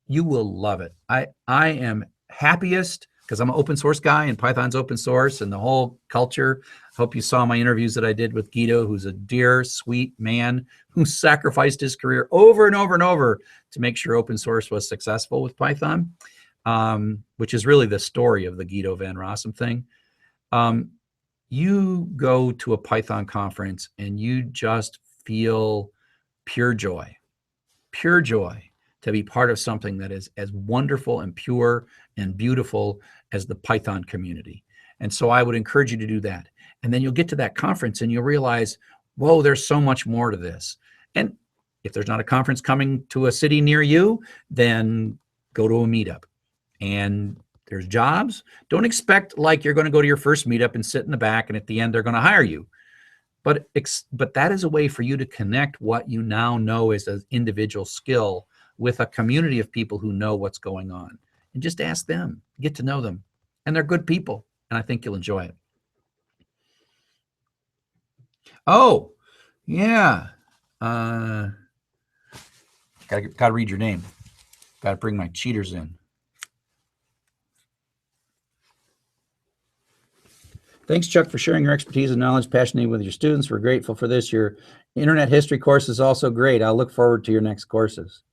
You will love it. I am happiest because I'm an open source guy and Python's open source and the whole culture. Hope you saw my interviews that I did with Guido, who's a dear, sweet man who sacrificed his career over and over and over to make sure open source was successful with Python, which is really the story of the Guido Van Rossum thing. You go to a Python conference and you just feel pure joy to be part of something that is as wonderful and pure and beautiful as the Python community. And so I would encourage you to do that. And then you'll get to that conference and you'll realize, whoa, there's so much more to this. And if there's not a conference coming to a city near you, then go to a meetup. And there's jobs. Don't expect like you're going to go to your first meetup and sit in the back and at the end they're going to hire you. But that is a way for you to connect what you now know as an individual skill with a community of people who know what's going on. And just ask them, get to know them. And they're good people. And I think you'll enjoy it. Oh, yeah. Gotta read your name. Gotta bring my cheaters in. Thanks, Chuck, for sharing your expertise and knowledge passionately with your students. We're grateful for this. Your internet history course is also great. I'll look forward to your next courses.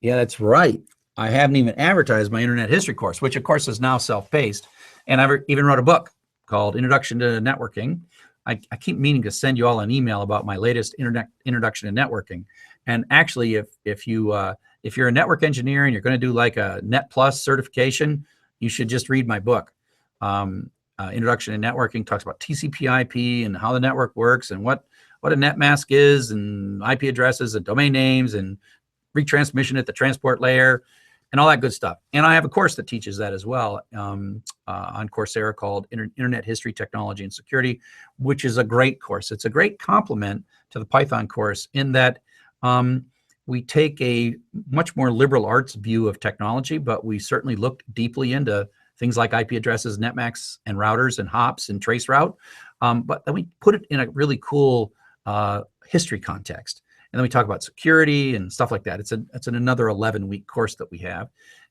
Yeah, that's right. I haven't even advertised my internet history course, which of course is now self-paced. And I even wrote a book called Introduction to Networking. I keep meaning to send you all an email about my latest introduction to networking. And actually, if you're a network engineer and you're going to do like a Net Plus certification, you should just read my book. Introduction to Networking talks about TCP/IP and how the network works and what a net mask is and IP addresses and domain names and retransmission at the transport layer and all that good stuff. And I have a course that teaches that as well on Coursera called Internet History, Technology, and Security, which is a great course. It's a great complement to the Python course in that we take a much more liberal arts view of technology, but we certainly looked deeply into things like IP addresses, netmasks, and routers, and hops, and traceroute. But then we put it in a really cool history context. And then we talk about security and stuff like that. It's another 11-week course that we have.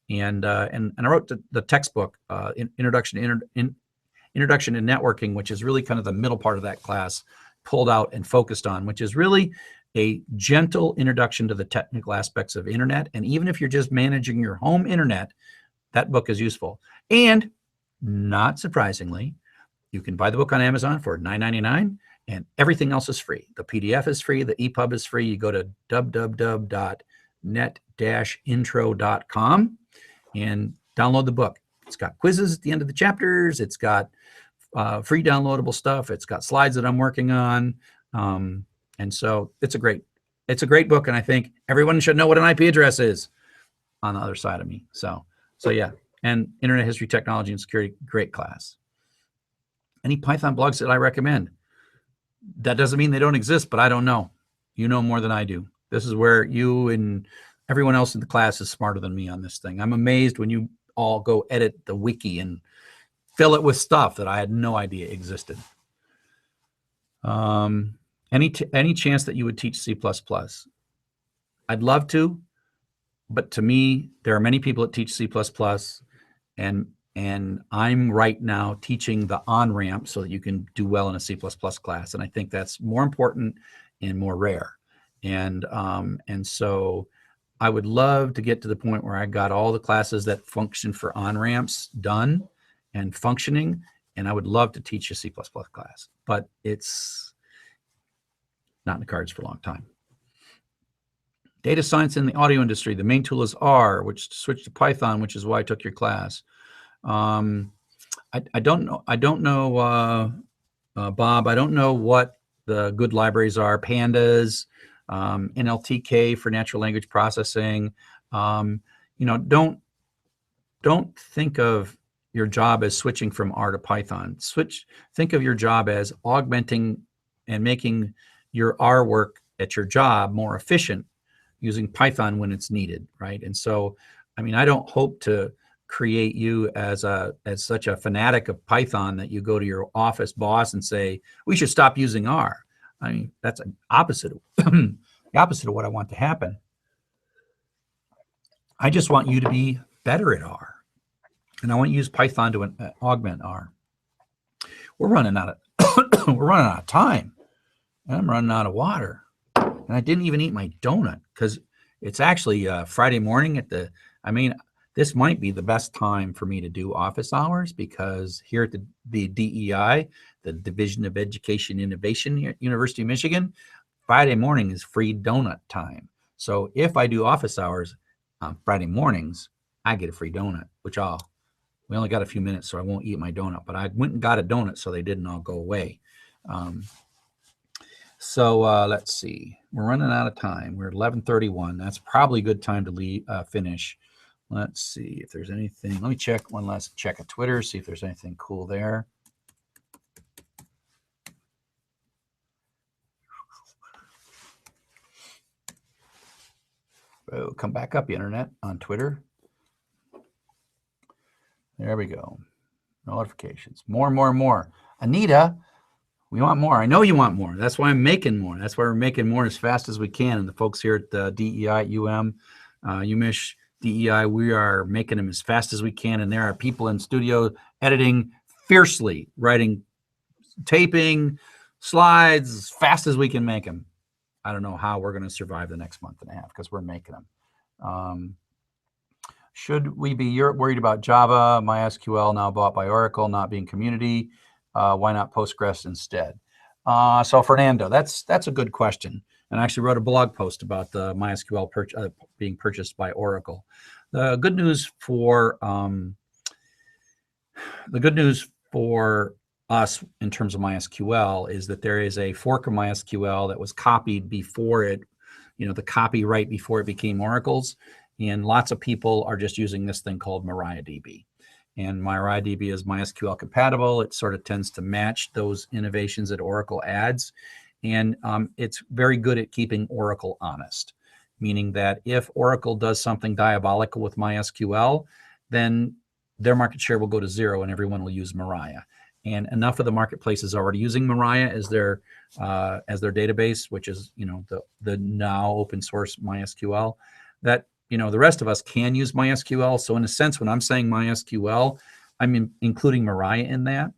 And I wrote the textbook, Introduction to Networking, which is really kind of the middle part of that class, pulled out and focused on, which is really a gentle introduction to the technical aspects of internet. And even if you're just managing your home internet, that book is useful. And not surprisingly, you can buy the book on Amazon for $9.99 and everything else is free. The PDF is free. The EPUB is free. You go to www.net-intro.com and download the book. It's got quizzes at the end of the chapters. It's got free downloadable stuff. It's got slides that I'm working on. And so it's a great book. And I think everyone should know what an IP address is on the other side of me. So yeah. And Internet History, Technology, and Security, great class. Any Python blogs that I recommend? That doesn't mean they don't exist, but I don't know. You know more than I do. This is where you and everyone else in the class is smarter than me on this thing. I'm amazed when you all go edit the wiki and fill it with stuff that I had no idea existed. Any chance that you would teach C++? I'd love to, but to me, there are many people that teach C++, and I'm right now teaching the on-ramp so that you can do well in a C++ class. And I think that's more important and more rare. And so I would love to get to the point where I got all the classes that function for on-ramps done and functioning. And I would love to teach a C++ class, but it's not in the cards for a long time. Data science in the audio industry, the main tool is R, which switched to Python, which is why I took your class. I don't know, Bob, I don't know what the good libraries are. Pandas, NLTK for natural language processing. Don't think of your job as switching from R to Python. Think of your job as augmenting and making your R work at your job more efficient using Python when it's needed, right? And so, I mean, I don't hope to create you as such a fanatic of Python that you go to your office boss and say, we should stop using R. I mean, that's the opposite of what I want to happen. I just want you to be better at R. And I want you to use Python to augment R. We're running out of time. And I'm running out of water. And I didn't even eat my donut because it's actually Friday morning this might be the best time for me to do office hours, because here at the DEI, the Division of Education Innovation, University of Michigan, Friday morning is free donut time. So if I do office hours on Friday mornings, I get a free donut, we only got a few minutes, so I won't eat my donut, but I went and got a donut so they didn't all go away. So let's see, we're running out of time. We're at 11:31. That's probably a good time to finish. Let's see if there's anything. Let me check one last check of Twitter, see if there's anything cool there. Oh, come back up, internet, on Twitter. There we go. Notifications. More. Anita, we want more. I know you want more. That's why I'm making more. That's why we're making more as fast as we can. And the folks here at the DEI, UMich, DEI, we are making them as fast as we can. And there are people in studio editing fiercely, writing, taping, slides as fast as we can make them. I don't know how we're going to survive the next month and a half because we're making them. Should we be worried about Java, MySQL now bought by Oracle, not being community? Why not Postgres instead? So Fernando, that's a good question. And I actually wrote a blog post about the MySQL being purchased by Oracle. The good news for us in terms of MySQL is that there is a fork of MySQL that was copied before it, the copyright before it became Oracle's. And lots of people are just using this thing called MariaDB. And MariaDB is MySQL compatible. It sort of tends to match those innovations that Oracle adds. And it's very good at keeping Oracle honest, meaning that if Oracle does something diabolical with MySQL, then their market share will go to zero and everyone will use Maria. And enough of the marketplace is already using Maria as their database, which is the now open source MySQL, that the rest of us can use MySQL. So in a sense, when I'm saying MySQL, I'm including Maria in that.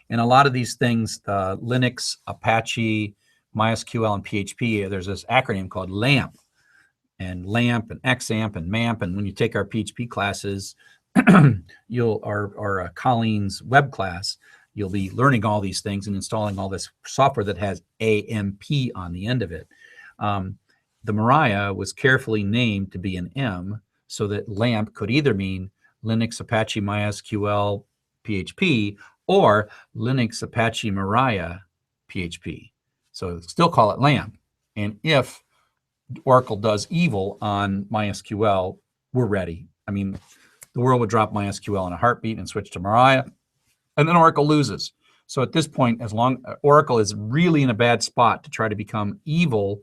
And a lot of these things, Linux, Apache, MySQL, and PHP, there's this acronym called LAMP, and XAMPP, and MAMP. And when you take our PHP classes, or Colleen's web class, you'll be learning all these things and installing all this software that has AMP on the end of it. The Maria was carefully named to be an M so that LAMP could either mean Linux, Apache, MySQL, PHP, or Linux, Apache, Maria, PHP. So still call it LAMP. And if Oracle does evil on MySQL, we're ready. I mean, the world would drop MySQL in a heartbeat and switch to Maria, and then Oracle loses. So at this point, Oracle is really in a bad spot to try to become evil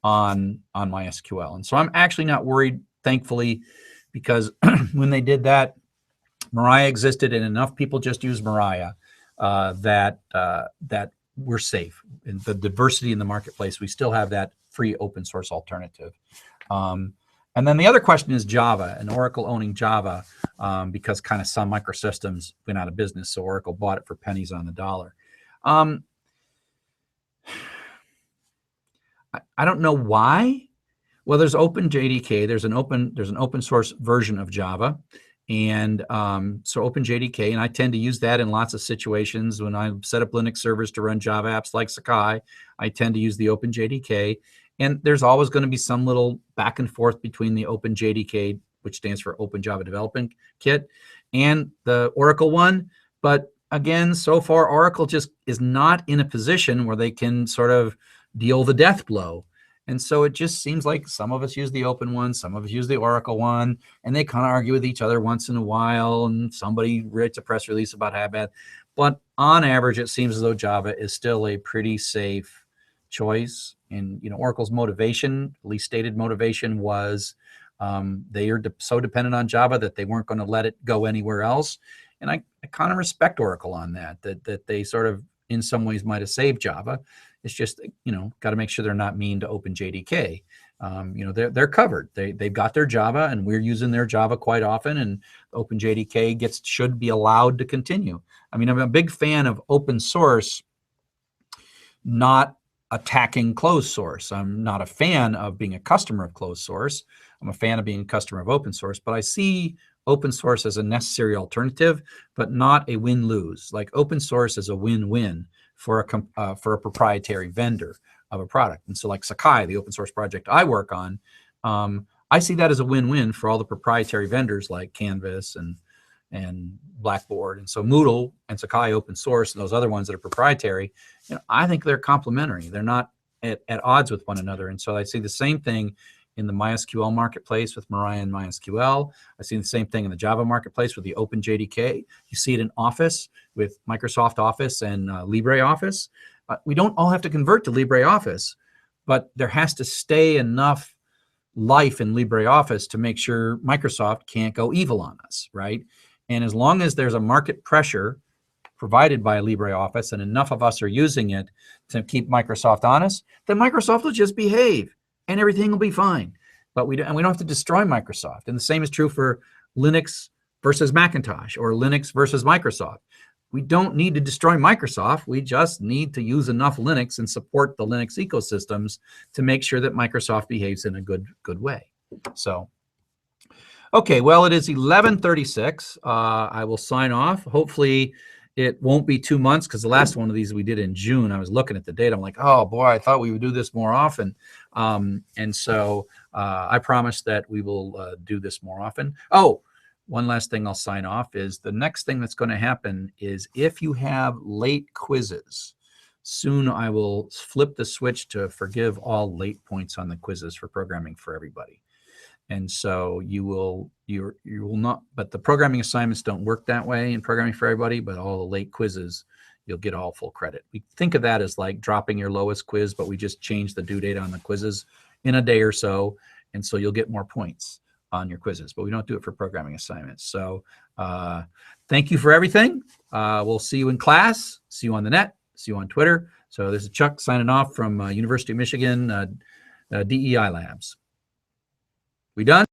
on MySQL. And so I'm actually not worried, thankfully, because when they did that, Maria existed and enough people just use Maria that we're safe. In the diversity in the marketplace, we still have that free open source alternative. And then the other question is Java, and Oracle owning Java, because kind of Sun Microsystems went out of business, so Oracle bought it for pennies on the dollar. I don't know why. Well, there's OpenJDK. There's an open source version of Java, and so OpenJDK, and I tend to use that in lots of situations when I set up Linux servers to run Java apps like Sakai. I tend to use the OpenJDK, and there's always going to be some little back and forth between the OpenJDK, which stands for Open Java Development Kit, and the Oracle one. But again, so far Oracle just is not in a position where they can sort of deal the death blow. And so it just seems like some of us use the open one, some of us use the Oracle one, and they kind of argue with each other once in a while, and somebody writes a press release about how bad. But on average, it seems as though Java is still a pretty safe choice. And Oracle's motivation, at least stated motivation, was they are so dependent on Java that they weren't going to let it go anywhere else. And I kind of respect Oracle on that they sort of in some ways might have saved Java. It's just, got to make sure they're not mean to OpenJDK. They're covered. They've got their Java, and we're using their Java quite often, and OpenJDK should be allowed to continue. I mean, I'm a big fan of open source, not attacking closed source. I'm not a fan of being a customer of closed source. I'm a fan of being a customer of open source, but I see open source as a necessary alternative, but not a win-lose. Like open source is a win-win for a proprietary vendor of a product. And so like Sakai, the open source project I work on, I see that as a win-win for all the proprietary vendors like Canvas and Blackboard. And so Moodle and Sakai open source and those other ones that are proprietary, I think they're complementary. They're not at odds with one another. And so I see the same thing in the MySQL marketplace with Mariah and MySQL. I see the same thing in the Java marketplace with the OpenJDK. You see it in Office with Microsoft Office and LibreOffice. We don't all have to convert to LibreOffice, but there has to stay enough life in LibreOffice to make sure Microsoft can't go evil on us, right? And as long as there's a market pressure provided by LibreOffice and enough of us are using it to keep Microsoft honest, then Microsoft will just behave and everything will be fine. But we don't have to destroy Microsoft. And the same is true for Linux versus Macintosh or Linux versus Microsoft. We don't need to destroy Microsoft. We just need to use enough Linux and support the Linux ecosystems to make sure that Microsoft behaves in a good way. So, okay, well, it is 11:36. I will sign off. Hopefully it won't be 2 months, because the last one of these we did in June. I was looking at the date. I'm like, oh boy, I thought we would do this more often. And so I promise that we will do this more often. Oh, one last thing I'll sign off is the next thing that's going to happen is if you have late quizzes, soon I will flip the switch to forgive all late points on the quizzes for Programming for Everybody. And so you will not, but the programming assignments don't work that way in Programming for Everybody, but all the late quizzes, you'll get all full credit. We think of that as like dropping your lowest quiz, but we just change the due date on the quizzes in a day or so. And so you'll get more points on your quizzes, but we don't do it for programming assignments. So thank you for everything. We'll see you in class, see you on the net, see you on Twitter. So this is Chuck signing off from University of Michigan, DEI Labs. We done?